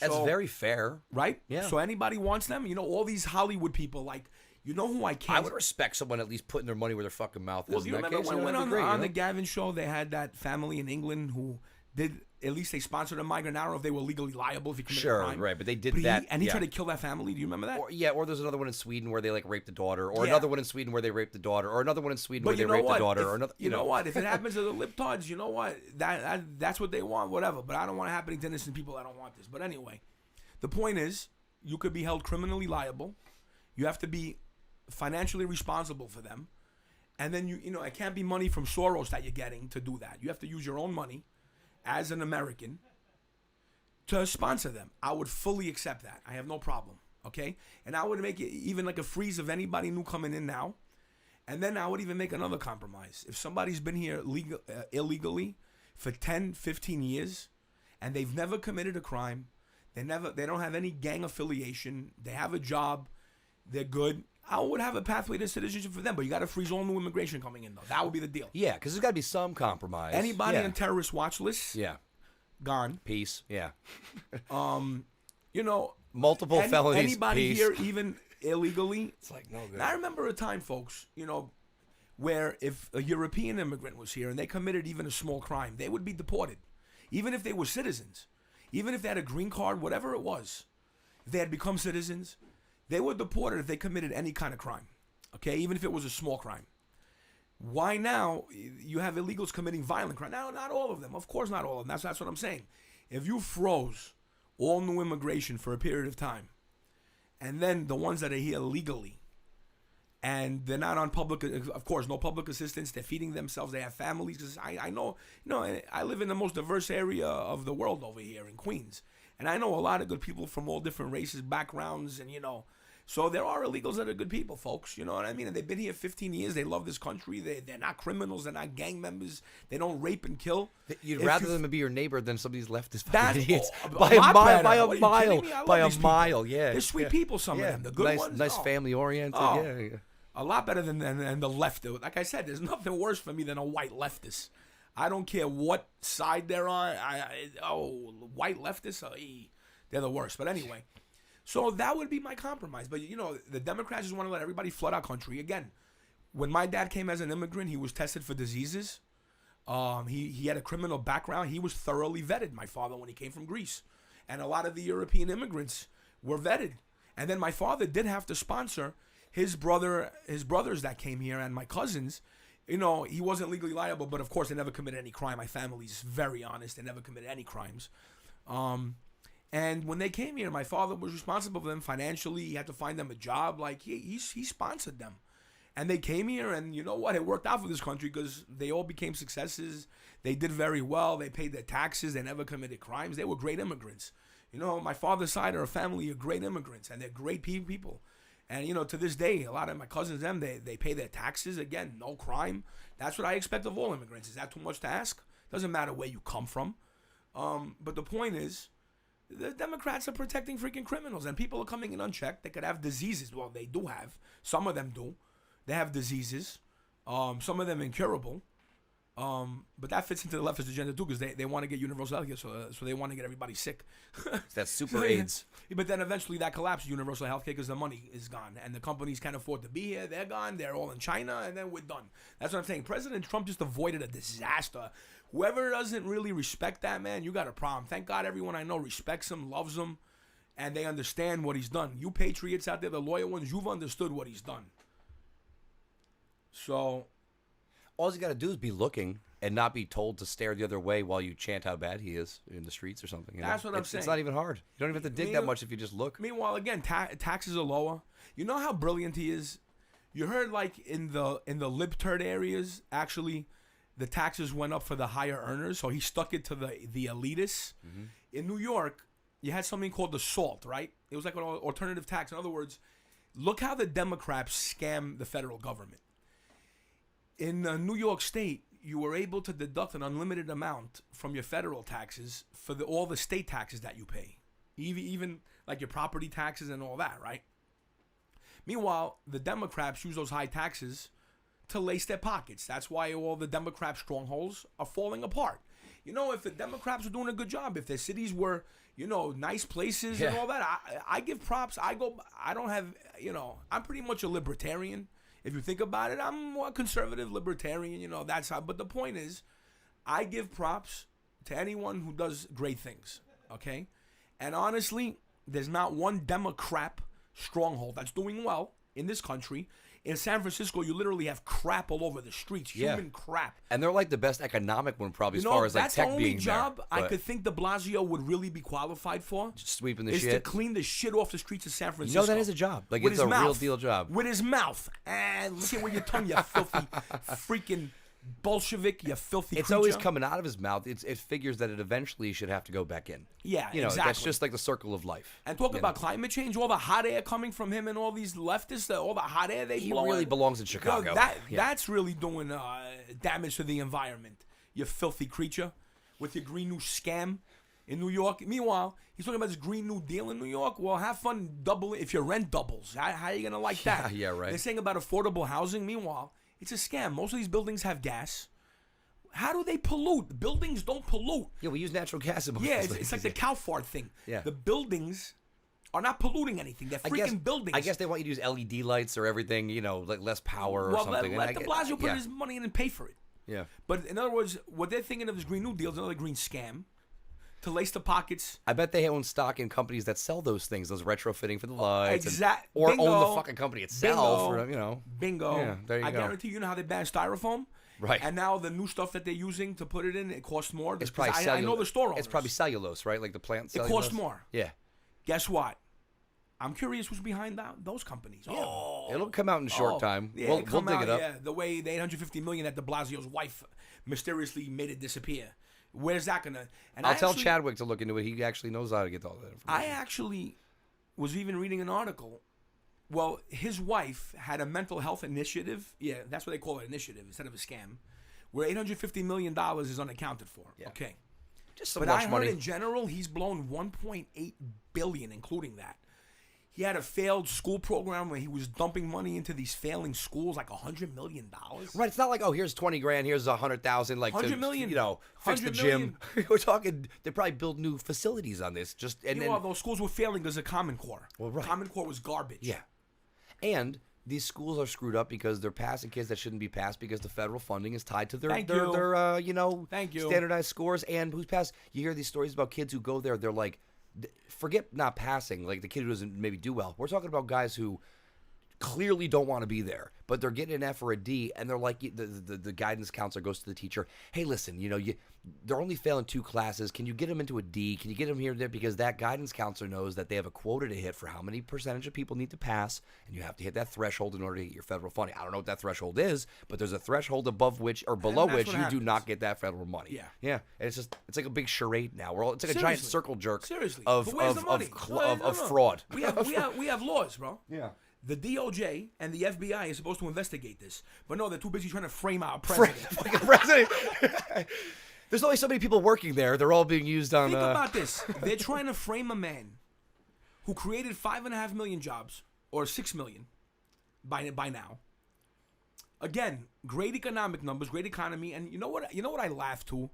That's So- very fair. right? Yeah. So anybody wants them, all these Hollywood people, like, who I can't. I would respect someone at least putting their money where their fucking mouth is. Well, in do you that remember case. when That'd on, be great, the Gavin show, they had that family in England who did, at least they sponsored a migrant. I don't know if they were legally liable if he committed Sure, a crime. right, but they did But that, and he yeah. tried to kill that family. Do you remember that? Or there's another one in Sweden where they like raped the daughter, or Yeah. another one in Sweden where they raped the daughter, or another one in Sweden where But they you know raped what? the daughter, If- or another. you know what? If it happens to the libtards, you know what? That's what they want, whatever. But I don't want it happening to innocent people. I don't want this. But anyway, the point is, you could be held criminally liable. You have to be financially responsible for them. And then it can't be money from Soros that you're getting to do that. You have to use your own money as an American to sponsor them. I would fully accept that. I have no problem. Okay? And I would make it even like a freeze of anybody new coming in now. And then I would even make another compromise. If somebody's been here illegally for 10, 15 years, and they've never committed a crime. They don't have any gang affiliation. They have a job. They're good. I would have a pathway to citizenship for them, but you got to freeze all new immigration coming in, though. That would be the deal. Yeah, because there's got to be some compromise. Anybody on terrorist watch lists, yeah, gone. Peace. Yeah. You know, Multiple felonies. Anybody peace. here, even illegally. It's like no good. Now, I remember a time, folks, you know, where if a European immigrant was here and they committed even a small crime, they would be deported, even if they were citizens, even if they had a green card, whatever it was. If they had become citizens, they were deported if they committed any kind of crime, okay, even if it was a small crime. Why now you have illegals committing violent crime? Now, not all of them. Of course, not all of them. That's what I'm saying. If you froze all new immigration for a period of time, and then the ones that are here legally, and they're not on public, of course, no public assistance, they're feeding themselves, they have families. Because I know, you know, I live in the most diverse area of the world over here in Queens. And I know a lot of good people from all different races, backgrounds, and, you know, so there are illegals that are good people, folks. You know what I mean? And they've been here 15 years. They love this country. They're not criminals. They're not gang members. They don't rape and kill. You'd rather them be your neighbor than somebody's leftist That's idiots. by a mile. Yeah. They're sweet people, some of them. The good ones. Nice family-oriented. Yeah. A lot better than the left. Like I said, there's nothing worse for me than a white leftist. I don't care what side they're on. White leftists, they're the worst. But anyway. So that would be my compromise. But, you know, the Democrats just want to let everybody flood our country. Again, when my dad came as an immigrant, he was tested for diseases. He had a criminal background. He was thoroughly vetted, my father, when he came from Greece. And a lot of the European immigrants were vetted. And then my father did have to sponsor his brothers that came here and my cousins. You know, he wasn't legally liable, but of course they never committed any crime. My family's very honest. They never committed any crimes. And when they came here, my father was responsible for them financially. He had to find them a job. Like, he sponsored them. And they came here, and you know what? It worked out for this country because they all became successes. They did very well. They paid their taxes. They never committed crimes. They were great immigrants. You know, my father's side of a family are great immigrants, and they're great people. And, you know, to this day, a lot of my cousins, they pay their taxes. Again, no crime. That's what I expect of all immigrants. Is that too much to ask? Doesn't matter where you come from. But the point is, the Democrats are protecting freaking criminals, and people are coming in unchecked. They could have diseases. Well, they do have. Some of them do. They have diseases. Some of them incurable. But that fits into the leftist agenda too, because they want to get universal health care, so they want to get everybody sick. That's super AIDS. But then eventually that collapses, universal health care, because the money is gone, and the companies can't afford to be here. They're gone. They're all in China, and then we're done. That's what I'm saying. President Trump just avoided a disaster. Whoever doesn't really respect that man, you got a problem. Thank God everyone I know respects him, loves him, and they understand what he's done. You patriots out there, the loyal ones, you've understood what he's done. So all you got to do is be looking and not be told to stare the other way while you chant how bad he is in the streets or something. That's what I'm saying. It's not even hard. You don't even have to dig that much if you just look. Meanwhile, again, taxes are lower. You know how brilliant he is? You heard, like, in the libtard areas, actually, the taxes went up for the higher earners, so he stuck it to the elitists. Mm-hmm. In New York, you had something called the SALT, right? It was like an alternative tax. In other words, look how the Democrats scam the federal government. In New York State, you were able to deduct an unlimited amount from your federal taxes for all the state taxes that you pay, even like your property taxes and all that, right? Meanwhile, the Democrats use those high taxes to lace their pockets. That's why all the Democrat strongholds are falling apart. You know, if the Democrats were doing a good job, if their cities were, you know, nice places and all that, I give props. I don't have, you know, I'm pretty much a libertarian. If you think about it, I'm more conservative libertarian, you know, that's how. But the point is, I give props to anyone who does great things, okay? And honestly, there's not one Democrat stronghold that's doing well in this country. In San Francisco, you literally have crap all over the streets, human crap. And they're like the best economic one probably, as far as like tech being there. That's the only job I could think de Blasio would really be qualified for. Just sweeping the shit. Is to shit. clean the shit off the streets of San Francisco. You know, that is a job. Like, it's a real deal job. With his mouth. And look at where your tongue, you filthy freaking Bolshevik, you filthy It's creature. always coming out of his mouth. It figures that it eventually should have to go back in. Yeah, you know, exactly. That's just like the circle of life. And talk about climate change, all the hot air coming from him and all these leftists, all the hot air they blow. He really belongs in Chicago. That's really doing damage to the environment, you filthy creature. with your Green New scam in New York. Meanwhile, he's talking about this Green New Deal in New York. Well, have fun double if your rent doubles. How are you gonna like that? Yeah, right. They're saying about affordable housing. Meanwhile, it's a scam. Most of these buildings have gas. How do they pollute? The buildings don't pollute. Yeah, we use natural gas. Yeah, it's like the cow fart thing. Yeah. The buildings are not polluting anything. They're freaking buildings. I guess they want you to use LED lights or everything, like less power or well, something. Let de Blasio put his money in and pay for it. Yeah. But in other words, what they're thinking of this Green New Deal is another green scam to lace the pockets. I bet they own stock in companies that sell those things, those retrofitting for the lights. Exactly. Or own the fucking company itself. Bingo. Yeah, there you go. I guarantee you know how they ban styrofoam? Right. And now the new stuff that they're using to put it in, it costs more. It's probably I know the store owners. It's probably cellulose, right? Like the plant cellulose. It costs more. Yeah. Guess what? I'm curious who's behind those companies. Yeah. Oh, It'll come out in a short time. Yeah, we'll dig it up. Yeah, the way the $850 million that de Blasio's wife mysteriously made it disappear. Where's that gonna? And I'll tell Chadwick to look into it. He actually knows how to get all that information. I actually was even reading an article. Well, his wife had a mental health initiative. Yeah, that's what they call it, initiative instead of a scam, where $850 million is unaccounted for. Yeah. Okay. Just so but much I heard money. in general he's blown $1.8 billion, including that. He had a failed school program where he was dumping money into these failing schools, like $100 million. Right, it's not like, here's 20 grand, here's 100,000, like $100 million. Fix the gym. We're talking, they probably build new facilities on this. Those schools were failing because of Common Core. Well, right. Common Core was garbage. Yeah. And these schools are screwed up because they're passing kids that shouldn't be passed because the federal funding is tied to their standardized scores. And who's passed? You hear these stories about kids who go there, they're like, forget not passing, like the kid who doesn't maybe do well. We're talking about guys who clearly don't want to be there, but they're getting an F or a D, and they're like, the guidance counselor goes to the teacher, hey, listen, they're only failing 2 classes. Can you get them into a D? Can you get them here and there? Because that guidance counselor knows that they have a quota to hit for how many percentage of people need to pass, and you have to hit that threshold in order to get your federal funding. I don't know what that threshold is, but there's a threshold above which or below which you do not get that federal money. Yeah. Yeah. And it's like a big charade now. It's like a giant circle jerk of fraud. We have laws, bro. Yeah. The DOJ and the FBI is supposed to investigate this, but no, they're too busy trying to frame our president. There's only so many people working there. They're all being used on. Think about this. They're trying to frame a man who created 5.5 million jobs, or 6 million, by now. Again, great economic numbers, great economy, and you know what I laugh to?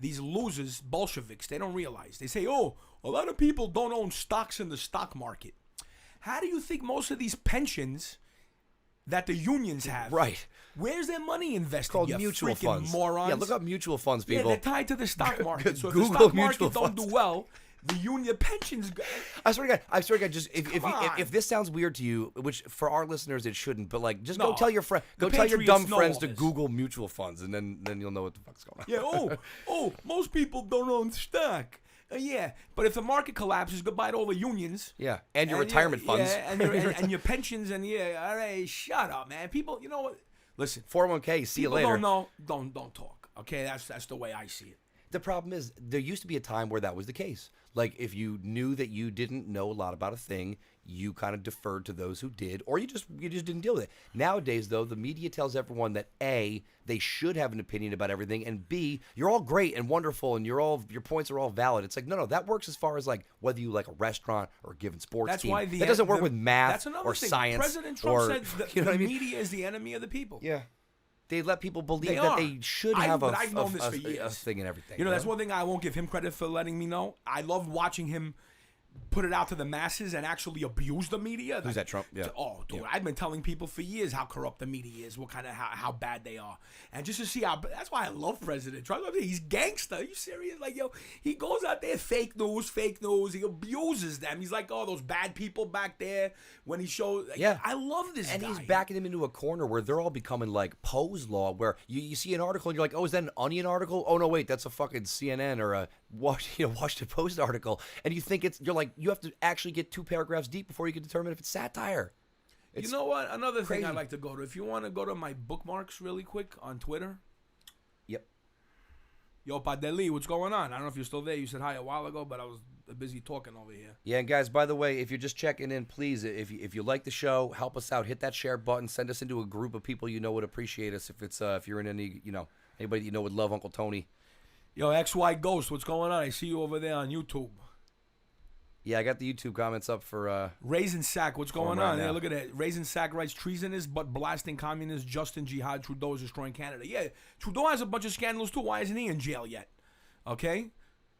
These losers, Bolsheviks, they don't realize. They say, a lot of people don't own stocks in the stock market. How do you think most of these pensions that the unions have? Right. Where's their money invested? It's called mutual funds. Morons. Yeah, look up mutual funds, people. Yeah, they're tied to the stock market. So if Google the stock market mutual don't funds. do well, the union pensions. I swear to God, just if this sounds weird to you, which for our listeners it shouldn't, but just go tell your friend, tell your dumb friends to Google mutual funds, and then you'll know what the fuck's going on. Yeah. Most people don't own stock. Yeah, but if the market collapses, goodbye to all the unions. Yeah, and your retirement funds. Yeah, and your pensions, and all right, shut up, man. People, you know what? Listen, 401k, see you later. Don't know, don't talk. Okay, that's the way I see it. The problem is there used to be a time where that was the case. Like if you knew that you didn't know a lot about a thing, you kind of deferred to those who did, or you just didn't deal with it. Nowadays, though, the media tells everyone that A, they should have an opinion about everything, and B, you're all great and wonderful, and your points are all valid. It's like no, that works as far as like whether you like a restaurant or a given sports team. Why that doesn't work with math or thing. science. President Trump said the mean? media is the enemy of the people. Yeah. They let people believe that they should have a thing and everything. That's one thing I won't give him credit for letting me know. I love watching him put it out to the masses and actually abuse the media. Who's that, Trump? Yeah. Oh, dude, yeah. I've been telling people for years how corrupt the media is, how bad they are, and just to see that's why I love President Trump. He's gangster. Are you serious? Like, he goes out there, fake news. He abuses them. He's like, those bad people back there when he shows. Yeah, I love this and guy. he's backing him into a corner where they're all becoming like Poe's Law, where you see an article and you're like, is that an Onion article? Oh no, wait, that's a fucking CNN or a Washington Post article, and you think you have to actually get 2 paragraphs deep before you can determine if it's satire. You know what? Another thing I like to go to. If you want to go to my bookmarks really quick on Twitter. Yep. Yo, Padeli, what's going on? I don't know if you're still there. You said hi a while ago, but I was busy talking over here. Yeah, and guys, by the way, if you're just checking in, please, if you like the show, help us out. Hit that share button. Send us into a group of people you know would appreciate us. If you're in any, anybody that you know would love Uncle Tony. Yo, XY Ghost, what's going on? I see you over there on YouTube. Yeah, I got the YouTube comments up for. Raisin Sack, what's going on? now. Yeah, look at that. Raisin Sack writes, treasonous but blasting communist Justin Jihad Trudeau is destroying Canada. Yeah, Trudeau has a bunch of scandals too. Why isn't he in jail yet? Okay?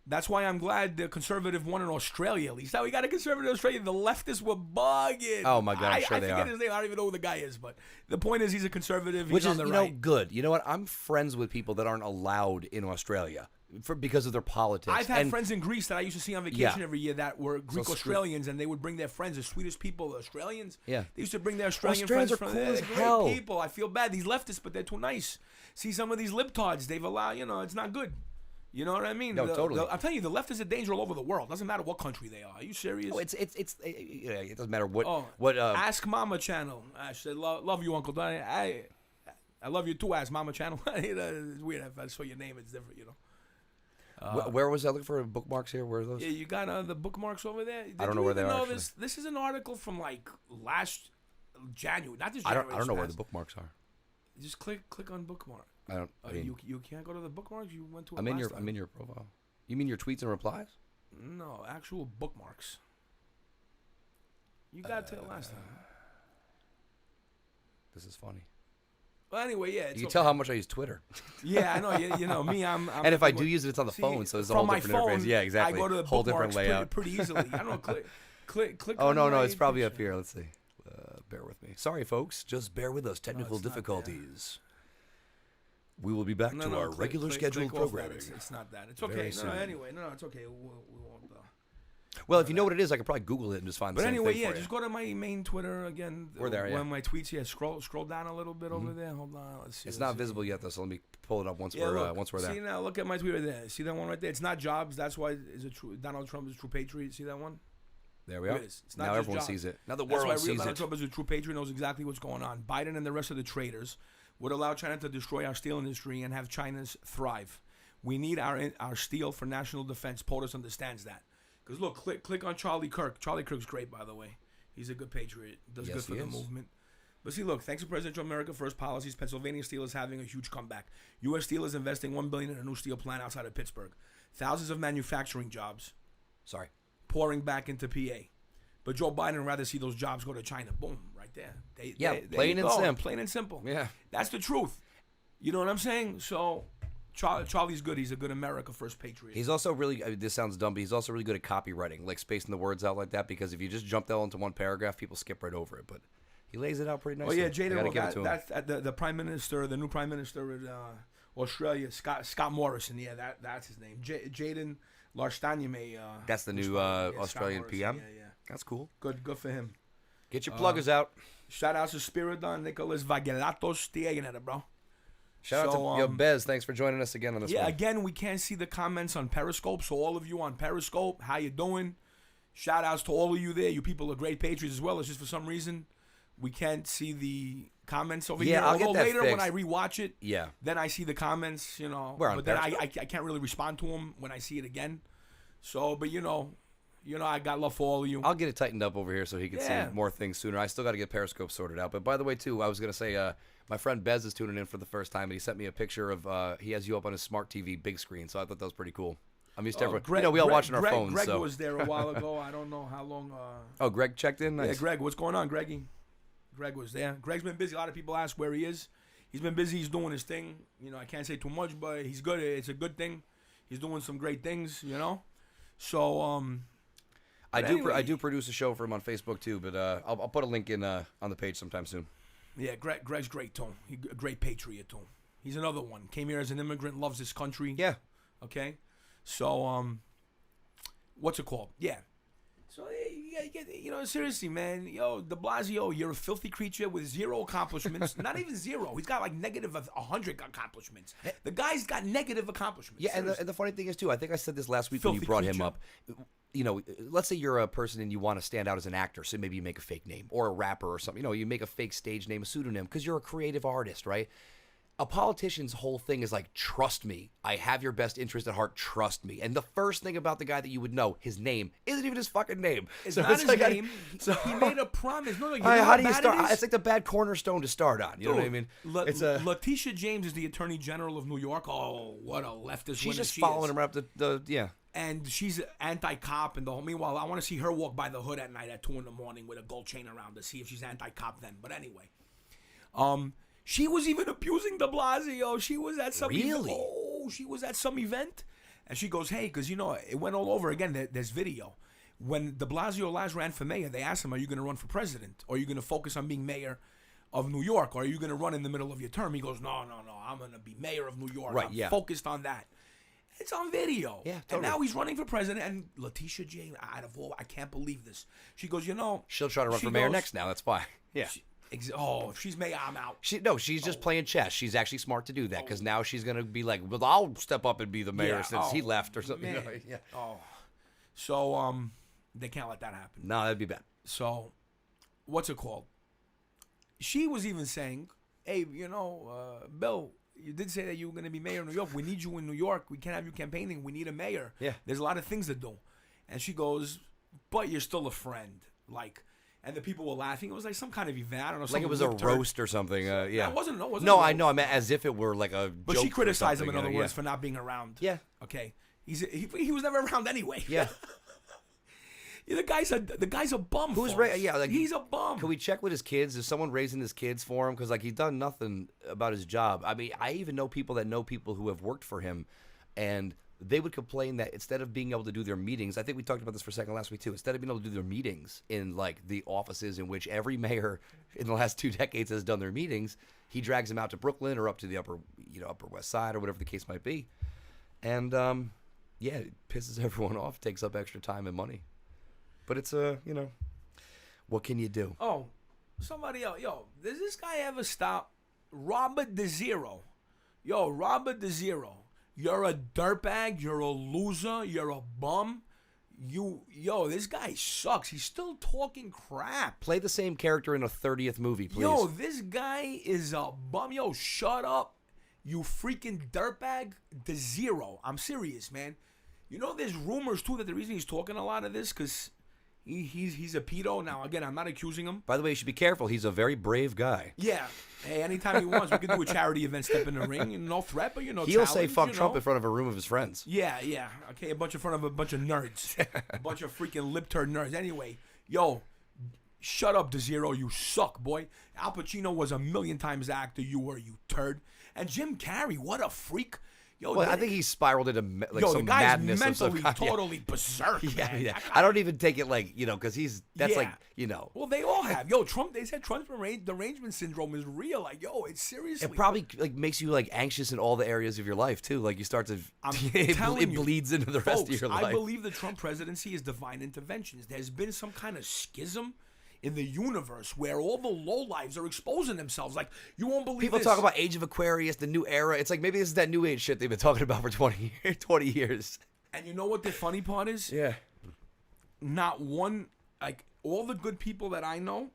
That's why I'm glad the conservative won in Australia, at least. Now we got a conservative in Australia. The leftists were bugging. Oh, my God, I'm sure I they forget are. his name. I don't even know who the guy is. But the point is he's a conservative. He's Which on is, the you right. know, good. You know what? I'm friends with people that aren't allowed in Australia because of their politics. I've had And- friends in Greece that I used to see on vacation Yeah. every year that were Greek Australians, and they would bring their friends, the sweetest people, the Australians. Yeah. They used to bring their Australian Australians friends are cool as They're hell. Great people. I feel bad. These leftists, but they're too nice. See, some of these libtards, they've allowed, it's not good. You know what I mean? No, totally. I'm telling you, the left is a danger all over the world. Doesn't matter what country they are. Are you serious? Oh, it doesn't matter what Ask Mama channel. I said, love you, Uncle Donnie. I love you too, Ask Mama channel. It's weird if I saw your name. It's different, where was I looking for bookmarks here? Where are those? Yeah, you got the bookmarks over there. I don't know where they are. This is an article from like last January, not this I January. don't know where the bookmarks are. Just click on bookmark. I mean, you can't go to the bookmarks. You went to. I'm in your profile. You mean your tweets and replies? No, actual bookmarks. You got to it last time. This is funny. Well, anyway, yeah. You can tell how much I use Twitter. Yeah, I know. You know me. I'm and if I do use it, it's on the phone, so it's a whole different interface. Yeah, exactly. I go to the whole different bookmarks layout. pretty easily. I don't know. Click. Oh on no, my it's probably up picture. here. Let's see. Bear with me. Sorry, folks. Just bear with us. Technical it's not difficulties. We will be back to our click- regular click scheduled off that. programming. It's not that. It's Very okay. soon. No, anyway. No, it's okay. We won't. Well, if you know what it is, I could probably Google it and just find the But same anyway, thing yeah, for you. just go to my main Twitter again. We're there, yeah. One of my tweets, yeah. Scroll down a little bit over there. Hold on, let's see. It's let's not see. visible yet, though, so let me pull it up once Yeah, we're look, once we're there. See now, look at my tweet right there. See that one right there? It's not jobs. That's why is it true? Donald Trump is a true patriot. See that one? There we are. It is. It's not Now just everyone jobs. sees it. Now the That's world why real sees Donald it. Trump is a true patriot, knows exactly what's going on. Biden and the rest of the traitors would allow China to destroy our steel industry and have China's thrive. We need our steel for national defense. POTUS understands that. Because look, click on Charlie Kirk. Charlie Kirk's great, by the way. He's a good patriot. Does Yes, good for he the is. movement. But see, look, thanks to President Trump, America First policies, Pennsylvania Steel is having a huge comeback. U.S. Steel is investing $1 billion in a new steel plant outside of Pittsburgh. Thousands of manufacturing jobs Sorry. pouring back into PA. But Joe Biden would rather see those jobs go to China. Boom, right there. Plain and simple. Plain and simple. Yeah. That's the truth. You know what I'm saying? So Charlie's good. He's a good America First patriot. He's also really, this sounds dumb, but he's also really good at copywriting, like spacing the words out like that, because if you just jump that into one paragraph, people skip right over it. But he lays it out pretty nicely. Oh yeah, Jaden. I gotta Well, give it to him. that's the prime minister, the new prime minister of Australia, Scott Morrison. Yeah, that's his name. Jaden Larstanyame. That's the new Australian PM? Yeah. That's cool. Good for him. Get your pluggers out. Shout out to Spiridon Nicholas Vagelatos Tiageneta, bro. Shout out to Yo Bez. Thanks for joining us again on this Yeah, one. again, we can't see the comments on Periscope, so all of you on Periscope, how you doing? Shout outs to all of you there. You people are great patriots as well. It's just for some reason we can't see the comments over here. I'll get Although that later when fixed. I rewatch it, Yeah. then I see the comments, We're on but then I Periscope. can't really respond to them when I see it again. So, but I got love for all of you. I'll get it tightened up over here so he can Yeah. see more things sooner. I still got to get Periscope sorted out. But by the way, too, I was going to say my friend Bez is tuning in for the first time, and he sent me a picture of he has you up on his smart TV big screen. So I thought that was pretty cool. I'm used to everyone. We all watching our phones. Greg so. was there a while ago. I don't know how long. Oh, Greg checked in? Nice. Yeah, Greg, what's going on, Greggy? Greg was there. Greg's been busy. A lot of people ask where he is. He's been busy. He's doing his thing. I can't say too much, but he's good. It's a good thing. He's doing some great things, So, I anyway. do produce a show for him on Facebook too, but I'll put a link in on the page sometime soon. yeah, Greg's great, too. He's a great patriot, too. He's another one. Came here as an immigrant, loves this country. Yeah. Okay? So, what's it called? Yeah. So, seriously, man. De Blasio, you're a filthy creature with zero accomplishments. Not even zero. He's got like negative 100 accomplishments. The guy's got negative accomplishments. Yeah, and the funny thing is too, I think I said this last week when you Filthy brought him creature. up. Let's say you're a person and you want to stand out as an actor, so maybe you make a fake name or a rapper or something. You make a fake stage name, a pseudonym, because you're a creative artist, right? a politician's whole thing is like, trust me. I have your best interest at heart. Trust me. And the first thing about the guy that you would know, his name, isn't even his fucking name. It's So not his like, name. He made a promise. No, you know how do you bad start? it is? It's like the bad cornerstone to start on. You know what I mean? Letitia James is the Attorney General of New York. Oh, what a leftist She's winner just she following is. him around yeah. And she's anti-cop and the whole. Meanwhile, I want to see her walk by the hood at night at 2 a.m. with a gold chain around to see if she's anti-cop then. But anyway, she was even abusing De Blasio. She was at some Really? she was at some event, and she goes, "Hey, because it went all over again. There's video. When De Blasio last ran for mayor, they asked him, "Are you going to run for president? Or are you going to focus on being mayor of New York? Or are you going to run in the middle of your term?" He goes, "No. I'm going to be mayor of New York. Right, I'm yeah. focused on that." It's on video. Yeah, And totally. now he's running for president. And Letitia James, out of all, I can't believe this. She goes, She'll try to run she for mayor goes- next now. That's fine. Yeah. if she's mayor, I'm out. She's just playing chess. She's actually smart to do that because now she's gonna be like, well, I'll step up and be the mayor Yeah, since he left or something. Man. Yeah. Oh, so they can't let that happen. No, that'd be bad. So, what's it called? She was even saying, "Hey, Bill, you did say that you were going to be mayor of New York. We need you in New York. We can't have you campaigning. We need a mayor. Yeah. There's a lot of things to do." And she goes, "But you're still a friend." And the people were laughing. It was like some kind of event. I don't know. Like it was a roast or something. Yeah. It wasn't. No, it wasn't. No, a I roast. know. I meant as if it were like a. But joke she criticized or him, in something, other you know, words, for not being around. Yeah. Okay. He was never around anyway. Yeah. Yeah, the guy's a bum. Who's folks. he's a bum. Can we check with his kids? Is someone raising his kids for him? Because like he's done nothing about his job. I mean, I even know people that know people who have worked for him, and they would complain that instead of being able to do their meetings, I think we talked about this for a second last week too. Instead of being able to do their meetings in like the offices in which every mayor in the last 2 decades has done their meetings, he drags them out to Brooklyn or up to the upper West Side or whatever the case might be, and it pisses everyone off. Takes up extra time and money. But it's what can you do? Oh, somebody else. Yo, does this guy ever stop? Robert De Zero. Yo, Robert De Zero. You're a dirtbag. You're a loser. You're a bum. This guy sucks. He's still talking crap. Play the same character in a 30th movie, please. Yo, this guy is a bum. Yo, shut up. You freaking dirtbag. De Zero. I'm serious, man. There's rumors, too, that the reason he's talking a lot of this, because he's a pedo. Now, again, I'm not accusing him. By the way, you should be careful. He's a very brave guy. Yeah. Hey, anytime he wants, we can do a charity event, step in the ring. No threat, but, He'll say challenge, fuck Trump in front of a room of his friends. Yeah. Okay, in front of a bunch of nerds. A bunch of freaking lip-turd nerds. Anyway, yo, shut up, De Zero. You suck, boy. Al Pacino was a million times the actor you were, you turd. And Jim Carrey, what a freak. Yo, Well, I think he spiraled into the some guy's madness mentally of some kind. totally berserk, man. Yeah. I don't even take it like, because that's Yeah. like. Well, they all have. Yo, Trump, they said Trump's derangement syndrome is real. Like, yo, it's seriously. It probably like makes you like anxious in all the areas of your life too. Like you start to, telling it you, bleeds into the rest folks, of your life. I believe the Trump presidency is divine interventions. There's been some kind of schism in the universe where all the lowlives are exposing themselves. Like, you won't believe People this. talk about Age of Aquarius, the new era. It's like maybe this is that new age shit they've been talking about for 20 years. And you know what the funny part is? Yeah. Not one, like, all the good people that I know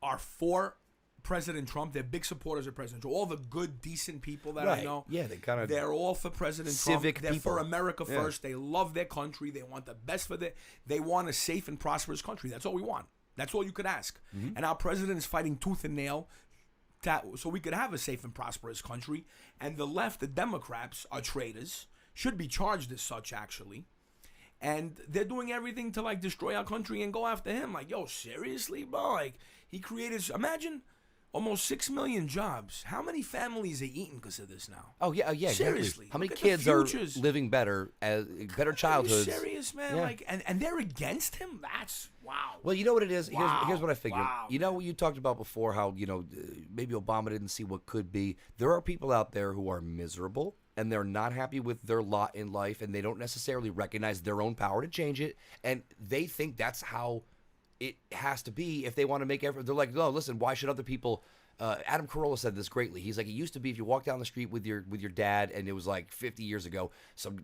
are for President Trump. They're big supporters of President Trump. All the good, decent people that I know. Yeah, They're all for President civic Trump. They're people. for America first. They love their country. They want the best for they want a safe and prosperous country. That's all we want. That's all you could ask. Mm-hmm. And our president is fighting tooth and nail so we could have a safe and prosperous country. And the left, the Democrats, are traitors, should be charged as such, actually. And they're doing everything to, like, destroy our country and go after him. Like, yo, seriously, bro? Like, he created, imagine, almost 6 million jobs. How many families are eating because of this now? Oh yeah, Seriously, Exactly. How many look at the kids are futures. living better, better childhoods? Are you serious, man? Yeah. Like, and they're against him? That's, wow. Well, you know what it is. Wow. Here's what I figured. Wow, You know what you talked about before? How maybe Obama didn't see what could be. There are people out there who are miserable and they're not happy with their lot in life, and they don't necessarily recognize their own power to change it, and they think that's how it has to be if they want to make effort. They're like, no, listen, why should other people? Adam Carolla said this greatly. He's like, it used to be if you walk down the street with your dad, and it was like 50 years ago,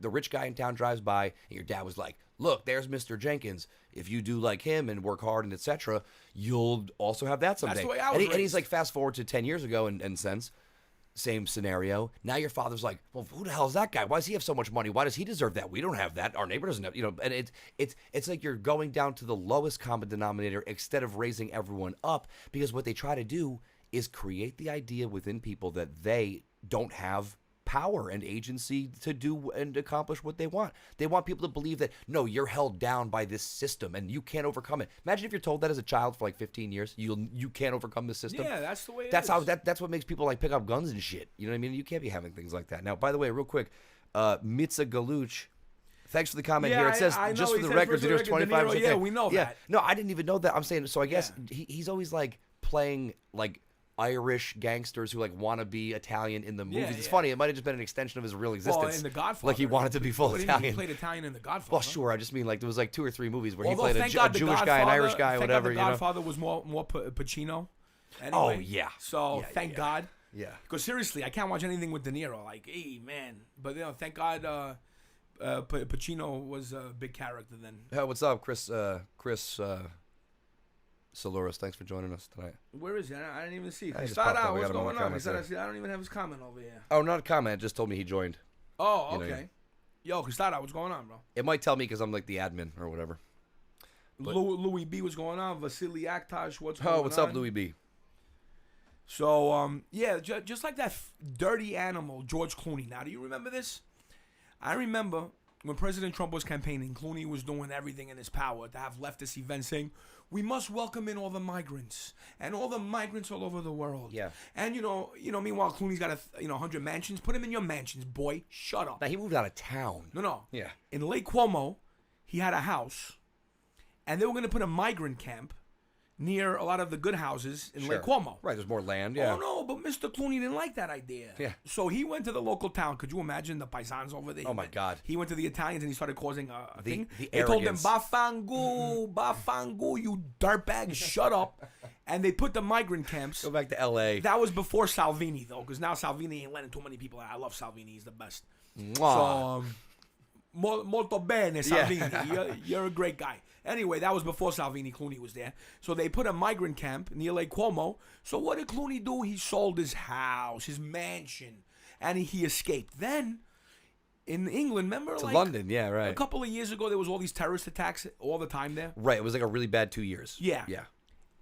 the rich guy in town drives by, and your dad was like, look, there's Mr. Jenkins. If you do like him and work hard and etc., you'll also have that someday. That's the way I was and he's raised. like, fast forward to 10 years ago and since. same scenario. Now your father's like, well, who the hell is that guy? Why does he have so much money? Why does he deserve that? We don't have that. Our neighbor doesn't have, and it's like you're going down to the lowest common denominator instead of raising everyone up, because what they try to do is create the idea within people that they don't have power and agency to do and accomplish what they want. They want people to believe that, no, you're held down by this system and you can't overcome it. Imagine if you're told that as a child for like 15 years, you can't overcome the system. Yeah, that's the way it that's is. That's what makes people like pick up guns and shit. You know what I mean? You can't be having things like that. Now, by the way, real quick, Mitza Galuch, thanks for the comment here. It says, I know, just for he the says record, De there's Niro, 25%. yeah, we know that. No, I didn't even know that. I'm saying, so I guess he's always like playing like Irish gangsters who like want to be Italian in the movies. It's funny. It might have just been an extension of his real existence. Well, in The Godfather, like he wanted to be full Italian. He played Italian in The Godfather. Well, sure. I just mean like there was like 2 or 3 movies where Although, he played a Jewish guy, an Irish guy, whatever. The Godfather was more Pacino. Anyway, oh yeah. So thank God. Yeah. Because seriously, I can't watch anything with De Niro. Like, hey man. But thank God, Pacino was a big character then. Hey, what's up, Chris? Soloris, thanks for joining us tonight. Where is he? I didn't even see. I just Start popped up. out. We What's got him on the going on? He comments said, I don't even have his comment over here. Oh, not a comment. Just told me he joined. Oh, You know, okay. Yo, Cristada, what's going on, bro? It might tell me because I'm like the admin or whatever. But- Louis B, what's going on? Vasily Akhtaj, what's going on? Oh, what's up, Louis B? So, yeah, just like that dirty animal, George Clooney. Now, do you remember this? I remember when President Trump was campaigning, Clooney was doing everything in his power to have leftist events saying, we must welcome in all the migrants and all the migrants all over the world. Yeah. And, meanwhile, Clooney's got 100 mansions. Put him in your mansions, boy. Shut up. Now, he moved out of town. No. Yeah. In Lake Como, he had a house, and they were going to put a migrant camp near a lot of the good houses in Lake Como. Right, there's more land, yeah. Oh, no, but Mr. Clooney didn't like that idea. Yeah. So he went to the local town. Could you imagine the paisans over there? Oh, my God. He went to the Italians and he started causing a thing. The they told him, arrogance. Bafangu, you dirtbag, shut up. And they put the migrant camps. Go back to L.A. That was before Salvini, though, because now Salvini ain't letting too many people out. I love Salvini. He's the best. Mwah. So, molto bene, Salvini. You're a great guy. Anyway, that was before Salvini. Clooney was there. So they put a migrant camp near Lake Como. So what did Clooney do? He sold his house, his mansion, and he escaped. Then, in England, remember? To London, yeah, right. A couple of years ago, there was all these terrorist attacks all the time there. Right, it was like a really bad 2 years. Yeah. Yeah.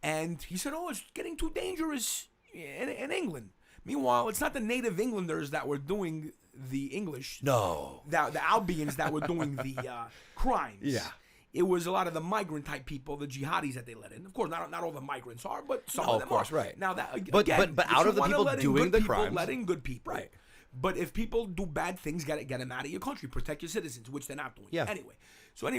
And he said, it's getting too dangerous in England. Meanwhile, it's not the native Englanders that were doing the English. No. The Albions that were doing the crimes. Yeah. It was a lot of the migrant type people, the jihadis that they let in. Of course, not all the migrants are, but some of them course, are. right. Now that, But again, out if of the you wanna people let in doing good the people, crimes. let in good people. Right. But if people do bad things, get them out of your country. Protect your citizens, which they're not doing. Yeah. Anyway,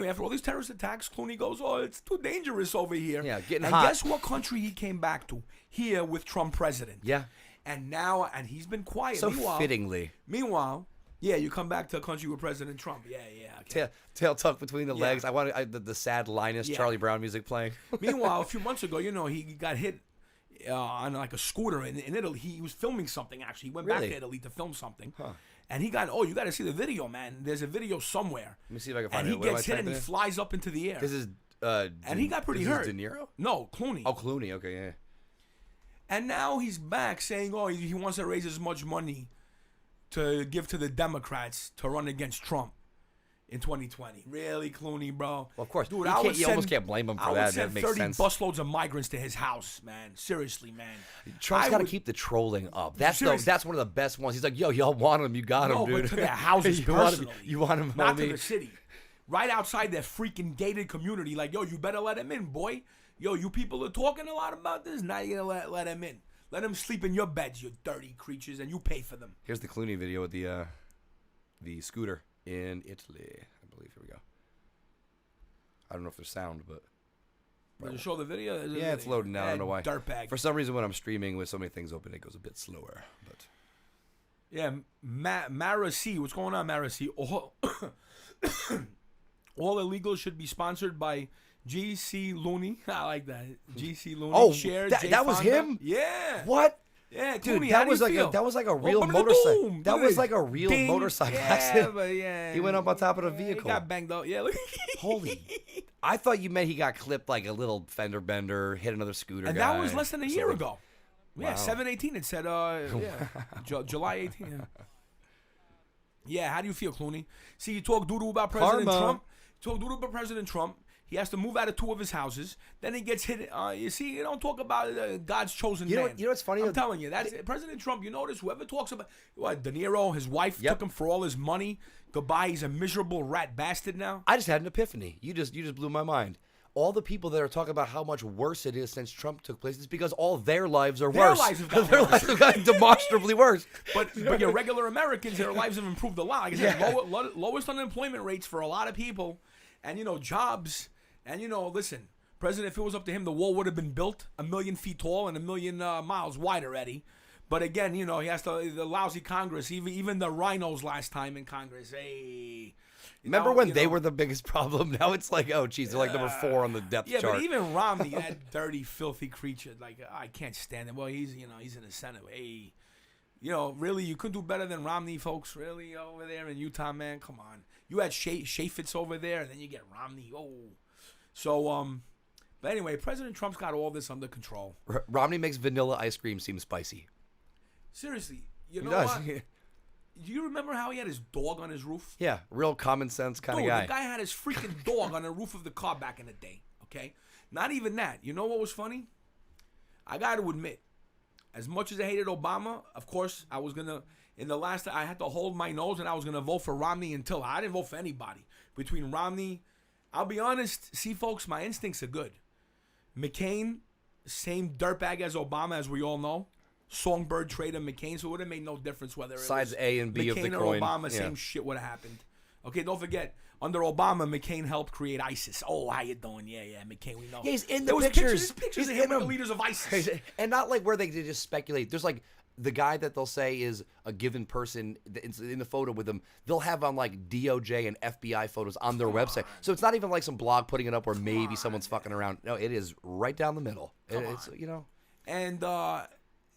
after all these terrorist attacks, Clooney goes, it's too dangerous over here. Yeah, getting and hot. guess what country he came back to? Here with Trump president. Yeah. And he's been quiet. So fittingly. Meanwhile, yeah, you come back to a country with President Trump. Yeah. Okay. Tail tucked between the legs. I want the sad Linus Charlie Brown music playing. Meanwhile, a few months ago, he got hit on like a scooter in Italy. He was filming something, actually. He went back to Italy to film something. Huh. And he got, you got to see the video, man. There's a video somewhere. Let me see if I can find it. it. And he gets hit and he flies up into the air. This is, and he got pretty hurt. De Niro? No, Clooney. Oh, Clooney. Okay, yeah. And now he's back saying, he wants to raise as much money to give to the Democrats to run against Trump in 2020. Really, Clooney, bro? Well, of course. Dude, You almost can't blame him for that. That makes sense. 30 busloads of migrants to his house, man. Seriously, man. Trump's got to keep the trolling up. That's one of the best ones. He's like, y'all want him. You got him, dude. But to their houses personally. You want him, not homie. to the city. Right outside their freaking gated community. Like, you better let him in, boy. You people are talking a lot about this. Now you're going to let him in. Let him sleep in your beds, you dirty creatures, and you pay for them. Here's the Clooney video with the scooter in Italy, I believe. Here we go. I don't know if there's sound, but... Does it show the video? Yeah, it's loading now. I don't know why. Dirtbag. For some reason, when I'm streaming with so many things open, it goes a bit slower. But yeah, Mara C. What's going on, Mara C? All illegals should be sponsored by G.C. Looney. I like that. G.C. Looney. Oh, Cher, that was him? Yeah. What? Yeah, dude, Clooney, that was like a real motorcycle. That was like a real motorcycle accident. But yeah, he went up on top of the vehicle. He got banged up. Yeah, look. Holy! I thought you meant he got clipped like a little fender bender, hit another scooter. And guy. that was less than a year ago. Yeah, Wow. 7/18. It said, July 18. Yeah. Yeah, how do you feel, Clooney? See, you talk doo-doo about President Karma. Trump. You talk doo-doo about President Trump. He has to move out of 2 of his houses. Then he gets hit. You see, you don't talk about God's chosen man. You know what's funny? I'm telling you, that's President Trump. You notice whoever talks about what De Niro, his wife Yep. took him for all his money. Goodbye. He's a miserable rat bastard now. I just had an epiphany. You just blew my mind. All the people that are talking about how much worse it is since Trump took place is because all their lives are Their worse. lives have gotten Their worse. lives have gotten demonstrably worse. But your regular Americans, their lives have improved a lot. Like I said, lowest unemployment rates for a lot of people, and jobs. And listen, President, if it was up to him, the wall would have been built 1,000,000 feet tall and 1,000,000 miles wide already. But again, he has the lousy Congress, even the rhinos last time in Congress. Hey, Remember when they were the biggest problem? Now it's like, oh, geez, they're like number 4 on the depth chart. Yeah, but even Romney, that dirty, filthy creature, like I can't stand him. Well, he's in the Senate. Hey, really, you couldn't do better than Romney, folks. Really, over there in Utah, man. Come on, you had Chaffetz over there, and then you get Romney. Oh. So, but anyway, President Trump's got all this under control. Romney makes vanilla ice cream seem spicy. Seriously, He know does. what? Do you remember how he had his dog on his roof? Yeah, real common sense kind of guy. The guy had his freaking dog on the roof of the car back in the day, okay? Not even that. You know what was funny? I got to admit, as much as I hated Obama, of course, I was going to, I had to hold my nose and I was going to vote for Romney until I didn't vote for anybody. Between Romney, I'll be honest, see, folks, my instincts are good. McCain, same dirtbag as Obama, as we all know. Songbird trader McCain, so it would have made no difference whether it Sides was A and B McCain of the or coin. Obama, Yeah. same shit would have happened. Okay, don't forget, under Obama, McCain helped create ISIS. Oh, how you doing? Yeah, McCain, we know. Yeah, he's in the There was pictures. pictures He's of in him with the them. leaders of ISIS. And not like where they just speculate. There's like the guy that they'll say is a given person in the photo with them. They'll have on like DOJ and FBI photos on their website. So it's not even like some blog putting it up where maybe someone's fucking around. No, it is right down the middle. It's And,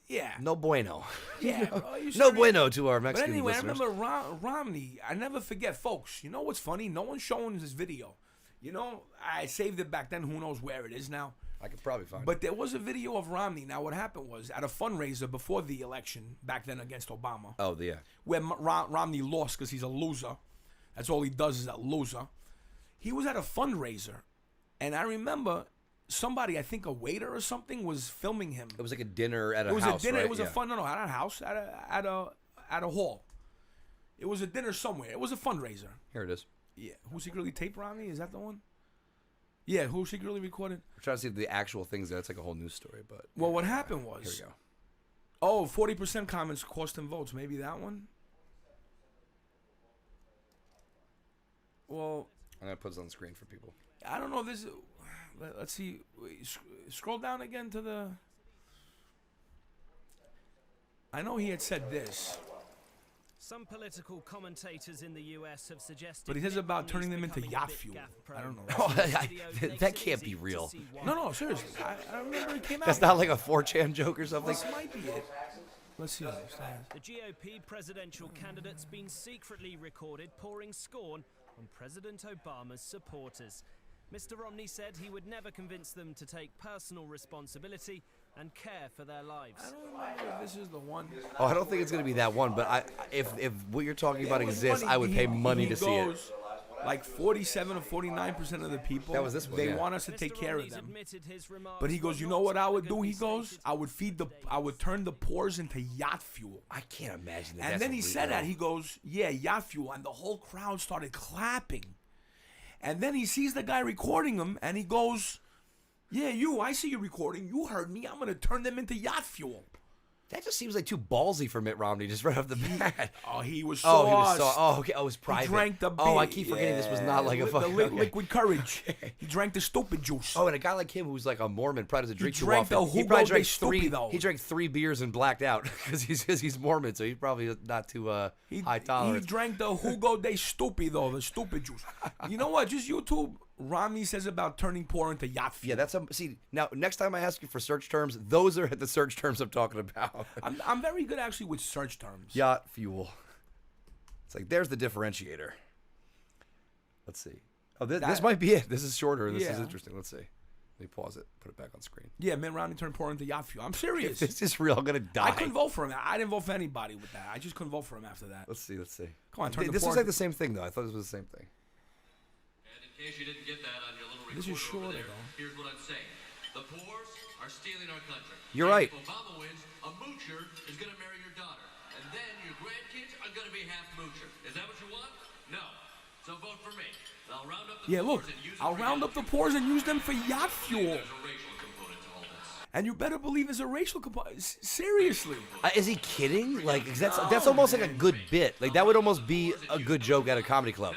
yeah. no bueno. Yeah, bro, you No serious? bueno to our But Mexican anyway, listeners. I remember Romney. I never forget, folks. You know what's funny? No one's showing this video. I saved it back then. Who knows where it is now? I could probably find it. But there was a video of Romney. Now, what happened was at a fundraiser before the election, back then against Obama, Oh, yeah. where Romney lost because he's a loser. That's all he does is a loser. He was at a fundraiser, and I remember somebody, I think a waiter or something, was filming him. It was like a dinner at a It was house, a dinner. right? It was a fun. No, at a house, at a hall. It was a dinner somewhere. It was a fundraiser. Here it is. Yeah. Who secretly taped Romney? Is that the one? Yeah. Who secretly recorded? We're trying to see the actual things there. It's like a whole news story, but Well, what happened was. here we go. Oh, 40% comments cost him votes. Maybe that one. Well, I'm gonna put this on the screen for people. I don't know. This. Let's see. Scroll down again to the. I know he had said this. Some political commentators in the US have suggested. But he says about turning them into becoming a yacht bit fuel. gaffe-prone. I don't know. Oh, Video that makes can't it be easy to real. see why. No, seriously. I remember it came out. That's not like a 4chan joke or something. This might be it. Let's see. The GOP presidential candidate's been secretly recorded pouring scorn on President Obama's supporters. Mr. Romney said he would never convince them to take personal responsibility and care for their lives. I don't remember if this is the one. Oh, I don't think it's gonna be that one. But if what you're talking about It was exists, funny. I would pay money to see it. goes, Like 47 or 49% of the people, That was this one, they yeah. want us to Mr. take care of Romney's them. admitted his remarks But he were goes, you know not what I would do? He elegantly goes, stated I would turn the pores into yacht fuel. I can't imagine that. And that's then he real. said that. He goes, yeah, yacht fuel. And the whole crowd started clapping. And then he sees the guy recording him, and he goes, yeah, I see you recording. You heard me. I'm going to turn them into yacht fuel. That just seems like too ballsy for Mitt Romney, just right off the bat. Oh, he was Oh, he was sauced. so. Oh, okay. Oh, it was He private. drank the Oh, I big- keep forgetting this was yeah, not like a the fucking okay. liquid courage. He drank the stupid juice. Oh, and a guy like him who's like a Mormon, probably doesn't drink too drank often. the He Hugo probably de drank three. Stupido. He drank 3 beers and blacked out because he's Mormon, so he's probably not too high He tolerance. drank the Hugo de Stupido, the stupid juice. You know what? Just YouTube. Romney says about turning poor into yacht fuel. Yeah, that's see. Now, next time I ask you for search terms, those are the search terms I'm talking about. I'm very good actually with search terms. Yacht fuel. It's like there's the differentiator. Let's see. Oh, this might be it. This is shorter. This is Yeah. interesting. Let's see. Let me pause it. Put it back on screen. Yeah, Mitt Romney turned poor into yacht fuel. I'm serious. If this is real, I'm gonna die. I couldn't vote for him. I didn't vote for anybody with that. I just couldn't vote for him after that. Let's see. Come on, turn the This poor looks like the same thing, though. I thought this was the same thing. And in case you didn't get that on your little recorder This is shorter, over there, though. here's what I'm saying. The poors are stealing our country. You're And right. If Obama wins, a moocher is going to marry your daughter. And then your grandkids are going to be half moocher. Is that what you want? No. So vote for me. I'll round up the Yeah, look, poors and use them I'll for round yacht up the fuel. poors and use them for yacht fuel. There's a racial component to all this. And you better believe there's a racial component. Seriously. Is he kidding? Like, 'cause that's almost like a good bit. Like, that would almost be a good joke at a comedy club.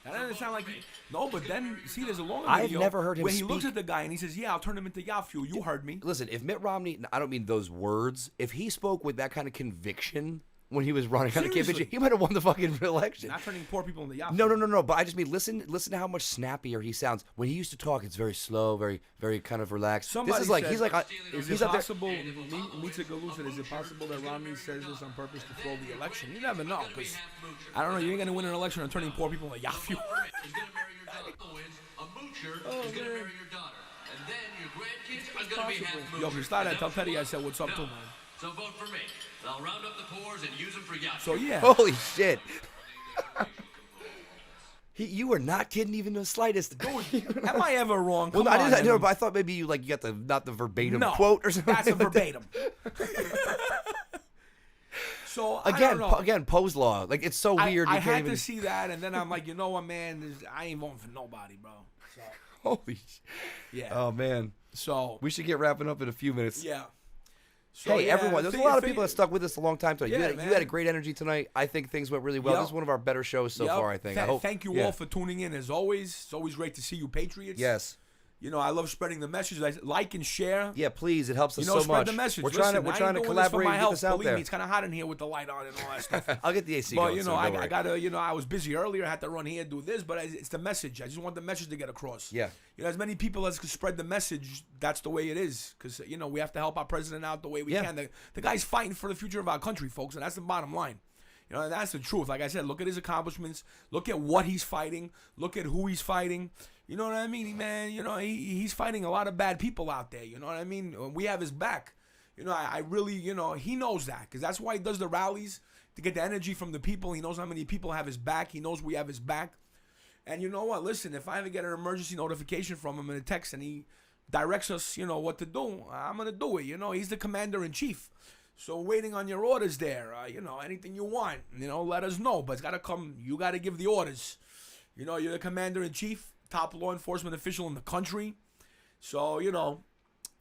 That doesn't sound like no, but then see, there's a longer I've video never heard him where he looks speak. at the guy and he says, "Yeah, I'll turn him into yacht fuel." You heard me. Listen, if Mitt Romney, I don't mean those words, if he spoke with that kind of conviction when he was running on the campaign, Seriously. he might have won the fucking election. Not turning poor people into yacht No, fuel. no. But I just mean listen to how much snappier he sounds when he used to talk. It's very slow, very kind of relaxed. Somebody this is like said, he's like Is he's it up there. possible, Meets Galoo said, is it possible that Romney says this on purpose to throw the election? You never know, because I don't know. You ain't gonna win an election on turning poor people into yacht fuel. Is going to marry your daughter. Obama wins, a moocher is going to marry your daughter. And then your grandkids are going to be half moocher. Yo, Cristada, tell Teddy I said what's up to him, man. So vote for me. I'll round up the poors and use them for yacht So fuel. yeah, Holy shit! You were not kidding even the slightest. am I ever wrong? Well, Come I on, didn't know, man. but I thought maybe you got the not the verbatim No, quote or something. That's a verbatim. So I don't know. Again, Poe's law. Like, it's so weird. I you can't had even. to see that, and then I'm like, you know what, man? I ain't voting for nobody, bro. So, Holy. yeah. Oh man. So We should get wrapping up in a few minutes. yeah. So, Hey, yeah, everyone. There's a lot of people that stuck with us a long time tonight. Yeah, you had man. a great energy tonight. I think things went really well. Yep. This is one of our better shows so far, I think. I hope. Thank you yeah. all for tuning in as always. It's always great to see you, Patriots. Yes. You know, I love spreading the message. Like and share. Yeah, please. It helps us You know, so spread much. the message. We're trying Listen, to I ain't doing this for collaborate my and get health. this out Believe there. me, it's kind of hot in here with the light on and all that stuff. I'll get the AC But going. you so know, don't I worry. gotta. You know, I was busy earlier. I had to run here, do this, but it's the message. I just want the message to get across. Yeah. You know, as many people as can spread the message. That's the way it is. Because you know, we have to help our president out the way we Yeah. can. The guy's fighting for the future of our country, folks, and that's the bottom line. You know, and that's the truth. Like I said, look at his accomplishments. Look at what he's fighting. Look at who he's fighting. You know what I mean, man? You know, he's fighting a lot of bad people out there. You know what I mean? We have his back. You know, I really, you know, he knows that because that's why he does the rallies to get the energy from the people. He knows how many people have his back. He knows we have his back. And you know what? Listen, if I ever get an emergency notification from him in a text and he directs us, you know, what to do, I'm going to do it. You know, he's the commander-in-chief. So waiting on your orders there. You know, anything you want, you know, let us know. But it's got to come. You got to give the orders. You know, you're the commander-in-chief, top law enforcement official in the country. So, you know,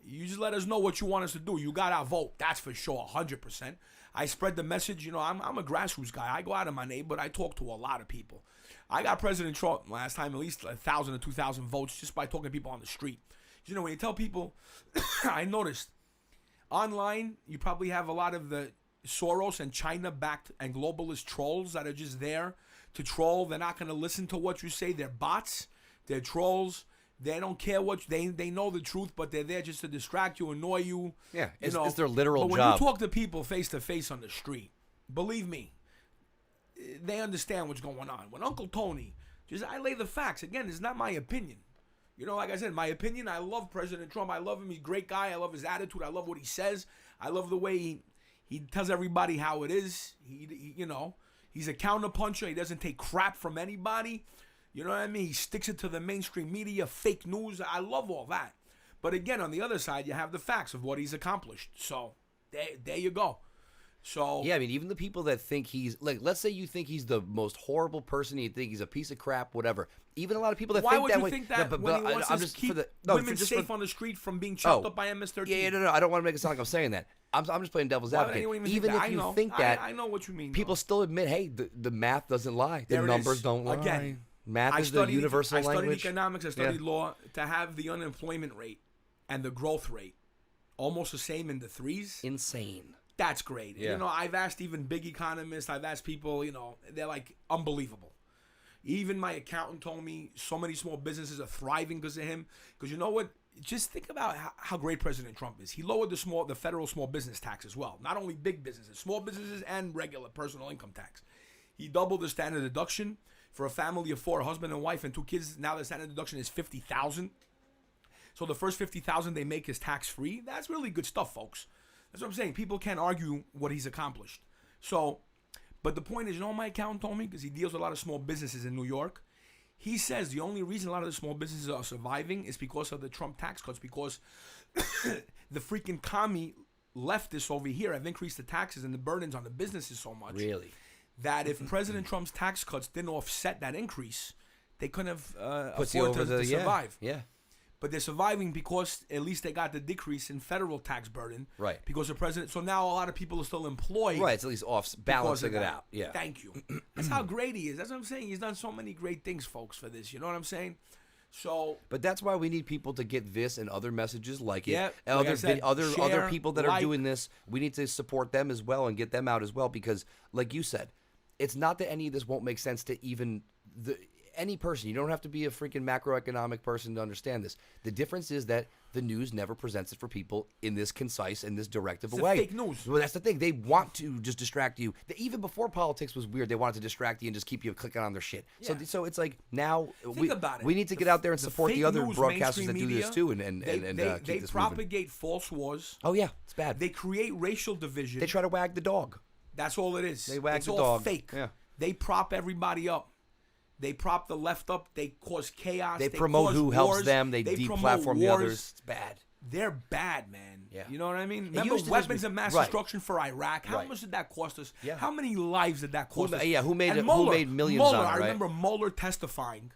you just let us know what you want us to do. You got our vote. That's for sure, 100%. I spread the message. You know, I'm a grassroots guy. I go out in my neighborhood. I talk to a lot of people. I got President Trump last time at least 1,000 or 2,000 votes just by talking to people on the street. You know, when you tell people, I noticed, online, you probably have a lot of the Soros and China-backed and globalist trolls that are just there to troll. They're not going to listen to what you say. They're bots. They're trolls. They don't care what they know the truth, but they're there just to distract you, annoy you. Yeah, you it's their literal but when job. you talk to people face to face on the street, believe me, they understand what's going on. When Uncle Tony, I lay the facts. Again, it's not my opinion. You know, like I said, my opinion, I love President Trump. I love him. He's a great guy. I love his attitude. I love what he says. I love the way he tells everybody how it is. He you know, he's a counterpuncher. He doesn't take crap from anybody. You know what I mean? He sticks it to the mainstream media, fake news. I love all that. But again, on the other side, you have the facts of what he's accomplished. So there you go. So Yeah, I mean, even the people that think he's like, let's say you think he's the most horrible person, you think he's a piece of crap, whatever. Even a lot of people that why think would that you way. think that No, but, when he but wants I'm to just keep for the women just safe for, on the street from being chopped Oh. up by MS-13? Yeah, no. I don't want to make it sound like I'm saying that. I'm just playing devil's Why would advocate. anyone even Even think if that? you I know. think that, I know what you mean. people though. still admit, hey, the math doesn't lie. The There it numbers is. don't lie. Again, Math is the universal I studied language. economics. I studied law. To have the unemployment rate and the growth rate almost the same in the threes, Insane. that's great. Yeah. You know, I've asked even big economists. I've asked people. You know, they're like unbelievable. Even my accountant told me so many small businesses are thriving because of him. Because you know what? Just think about how great President Trump is. He lowered the federal small business tax as well. Not only big businesses, small businesses and regular personal income tax. He doubled the standard deduction for a family of four, a husband and wife and 2 kids. Now the standard deduction is $50,000. So the first 50,000 they make is tax free. That's really good stuff, folks. That's what I'm saying. People can't argue what he's accomplished. So, but the point is, you know what my accountant told me? Because he deals with a lot of small businesses in New York. He says the only reason a lot of the small businesses are surviving is because of the Trump tax cuts, because the freaking commie leftists over here have increased the taxes and the burdens on the businesses so much. Really? That if President Trump's tax cuts didn't offset that increase, they couldn't have Puts you afforded over to the survive. Yeah. But they're surviving because at least they got the decrease in federal tax burden. Right. Because the president. So now a lot of people are still employed. Right. It's at least off balancing it out. Yeah. Thank you. That's how great he is. That's what I'm saying. He's done so many great things, folks, for this. You know what I'm saying? So. But that's why we need people to get this and other messages like it. Yeah, And like I said, other share, people that are like. doing this, we need to support them as well and get them out as well, because, like you said, it's not that any of this won't make sense to even any person. You don't have to be a freaking macroeconomic person to understand this. The difference is that the news never presents it for people in this concise and this directive It's way. fake news. Well, that's the thing. They want to just distract you. Even before politics was weird, they wanted to distract you and just keep you clicking on their shit. Yeah. So it's like now Think about it. we need to get out there and support the fake other news, broadcasters that mainstream do this media, too and they keep this moving. propagate false wars. Oh yeah, it's bad. They create racial division. They try to wag the dog. That's all it is. They wag it's the all dog. fake. Yeah. They prop everybody up. They prop the left up. They cause chaos. They promote cause who helps wars. them. They promote deplatform the wars. others. It's bad. They're bad, man. Yeah. You know what I mean? It Remember used to just weapons be- of mass right. destruction for Iraq? How Right. much did that cost us? Yeah. How many lives did that cost us? Yeah, who made And it- who Mueller, made millions Mueller, on it, I right? remember Mueller testifying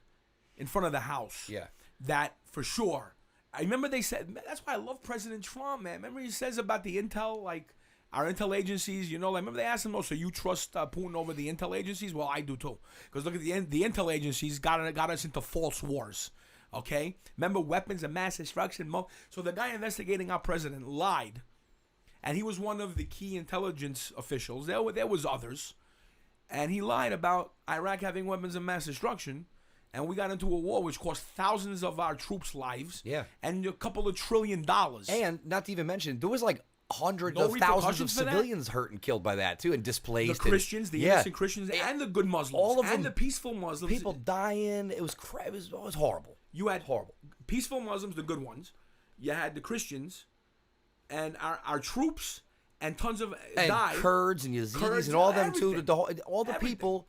in front of the House. Yeah. That for sure. I remember they said, man, that's why I love President Trump, man. Remember he says about the intel, like our intel agencies, you know, like remember they asked him, oh, so you trust Putin over the intel agencies? Well, I do too. Because look at the intel agencies got us into false wars. Okay? Remember weapons of mass destruction? So the guy investigating our president lied. And he was one of the key intelligence officials. There was others. And he lied about Iraq having weapons of mass destruction. And we got into a war which cost thousands of our troops' lives. Yeah. And a couple of $1 trillion. And not to even mention, there was like hundreds No of thousands of repercussions for that? civilians hurt and killed by that too, and The displaced. Christians, the yeah. innocent Christians, and the good Muslims. all of and them- the peaceful Muslims. People dying. It was it was horrible. You had horrible. peaceful Muslims, the good ones. You had the Christians, and our troops, and tons of And died. Kurds and Yazidis Kurds and all and them too. everything. All the Everything. people,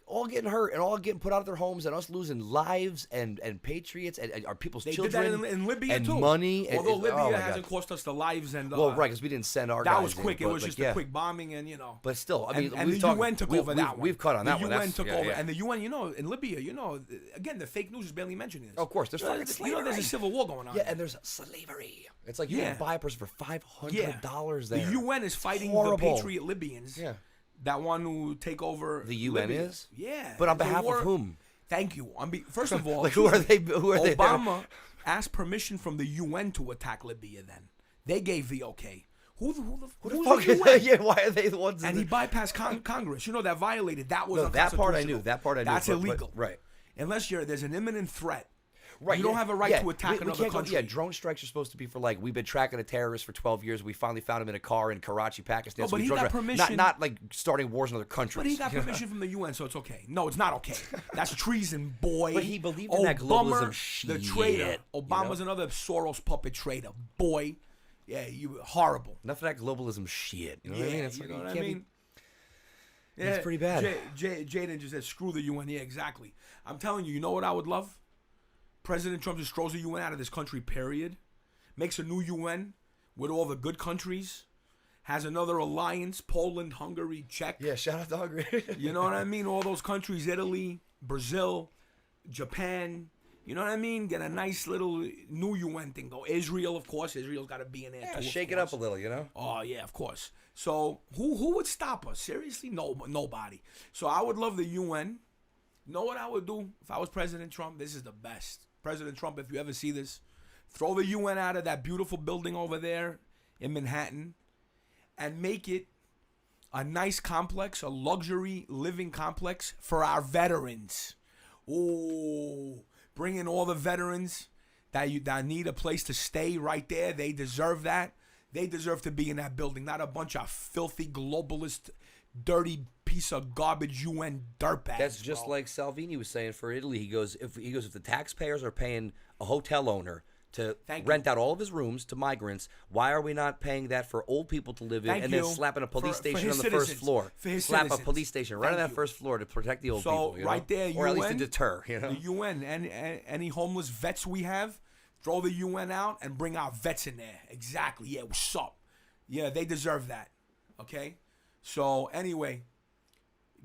all getting hurt and all getting put out of their homes, and us losing lives and patriots and our people's They children. did that in Libya and too. money. Although and, Libya oh my hasn't God. cost us the lives and Well, right, because we didn't send our that guys was quick. in, It but, was like, just yeah. a quick bombing, and you know. But still, I mean, and we've the talked- UN took we- over we've- that one. we've cut on that the one. UN That's- took yeah, over, yeah. and the UN, you know, in Libya, you know, again, the fake news is barely mentioning this. Of course, there's fucking there's slavery. a civil war going on. Yeah, and there's slavery. It's like you Yeah. can buy a person for $500 there. The UN is fighting Horrible. the patriot Libyans. Yeah. That want to take over. The UN Libya. is? Yeah. But on It's a behalf war- of whom? Thank you. First of all, Like, who are they? Who are they? Obama asked permission from the UN to attack Libya. Then they gave the okay. Who the Who the fuck fuck is that? Yeah, why are they the ones? And he bypassed Congress. You know that violated. That was No, that part I knew. unconstitutional. That part I knew. That's but- illegal. right. Unless there's an imminent threat. Right. You don't yeah, have a right yeah. to attack we another can't country. Yeah, drone strikes are supposed to be for like we've been tracking a terrorist for 12 years. We finally found him in a car in Karachi, Pakistan. No, so but we he drove got around. permission- Not like starting wars in other countries. But he got permission from the UN, so it's okay. No, it's not okay. That's treason, boy. But he believed in that globalism the shit, traitor. you Obama's know? another Soros puppet traitor, boy. Yeah, you horrible. Enough of that globalism shit. You know what I mean? It's you like, know you what I can't be- mean? It's pretty bad. Jaden just said, screw the UN. Yeah, exactly. I'm telling you, you know what I would love? President Trump just throws the UN out of this country, period. Makes a new UN with all the good countries. Has another alliance, Poland, Hungary, Czech. Yeah, shout out to Hungary. You know what I mean? All those countries, Italy, Brazil, Japan. You know what I mean? Get a nice little new UN thing. Go Israel, of course. Israel's got to be in there too. of Shake it up course. a little, you know? Oh yeah, of course. So who would stop us? Seriously, nobody. So I would love the UN. Know what I would do if I was President Trump? This is the best. President Trump, if you ever see this, throw the UN out of that beautiful building over there in Manhattan and make it a nice complex, a luxury living complex for our veterans. Ooh, bring in all the veterans that need a place to stay right there. They deserve that. They deserve to be in that building, not a bunch of filthy globalist, dirty piece of garbage UN dirtbags. That's just bro. like Salvini was saying for Italy. He goes, if the taxpayers are paying a hotel owner to Thank you. rent out all of his rooms to migrants. Why are we not paying that for old people to live in Thank and then you slapping a police for station his on the first citizens. floor? For his Slap citizens. a police station right on Thank that you. first floor to protect the old So people. You know? right there, or at least to UN, deter. You know, the UN and any homeless vets we have, throw the UN out and bring our vets in there. Exactly. Yeah, what's up? Yeah, they deserve that. Okay. So anyway,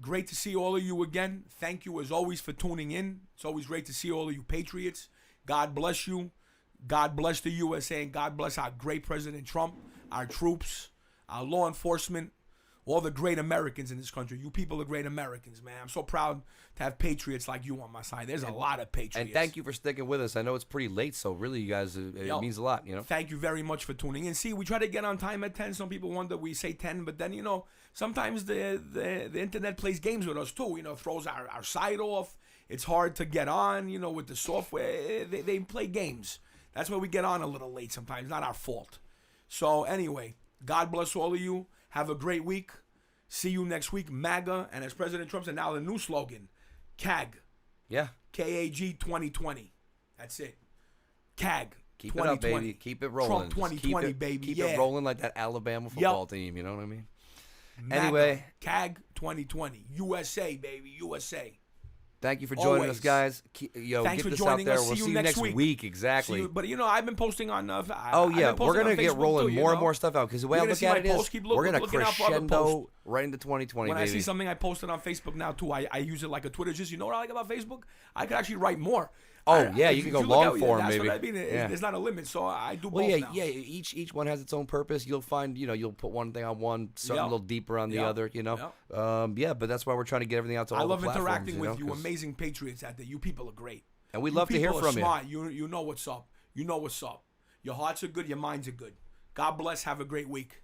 great to see all of you again. Thank you as always for tuning in. It's always great to see all of you patriots. God bless you. God bless the USA, and God bless our great President Trump, our troops, our law enforcement, all the great Americans in this country. You people are great Americans, man. I'm so proud to have patriots like you on my side. There's a lot of patriots. and thank you for sticking with us. I know it's pretty late, so really, you guys, it means a lot. You know. Thank you very much for tuning in. See, we try to get on time at 10. Some people wonder we say 10, but then, sometimes the internet plays games with us too. Throws our site off. It's hard to get on, with the software. They play games. That's why we get on a little late sometimes. Not our fault. So anyway, God bless all of you. Have a great week. See you next week. MAGA, and as President Trump said, now the new slogan, CAG. Yeah. KAG 2020. That's it. CAG. Keep it up, baby. Keep it rolling. Trump 2020, baby. Keep yeah. it rolling like that Alabama football team. You know what I mean? MAGA, Anyway. CAG 2020. USA, baby. USA. Thank you for joining us, Always. guys. Thanks get for this joining out there. us. We'll see you next week. Exactly. See you, but I've been posting on. Oh yeah, we're gonna get rolling more and more stuff out because the way I You're look gonna at see it my is posts. Keep we're gonna looking out for other crescendo posts. right into 2020, When baby. I see something I posted on Facebook now too, I use it like a Twitter. Just what I like about Facebook? I could actually write more. Oh, yeah, you can go long form, that's baby. what I mean. Yeah. There's not a limit, so I do Well, both yeah, now. yeah. Each one has its own purpose. You'll find, you'll put one thing on one, something a Yep. little deeper on the Yep. other. Yeah, but that's why we're trying to get everything out to all I love the platforms. interacting with you, 'cause- amazing patriots out there. You people are great. and we You love to hear people from are you. smart. You know what's up. You know what's up. Your hearts are good. Your minds are good. God bless. Have a great week.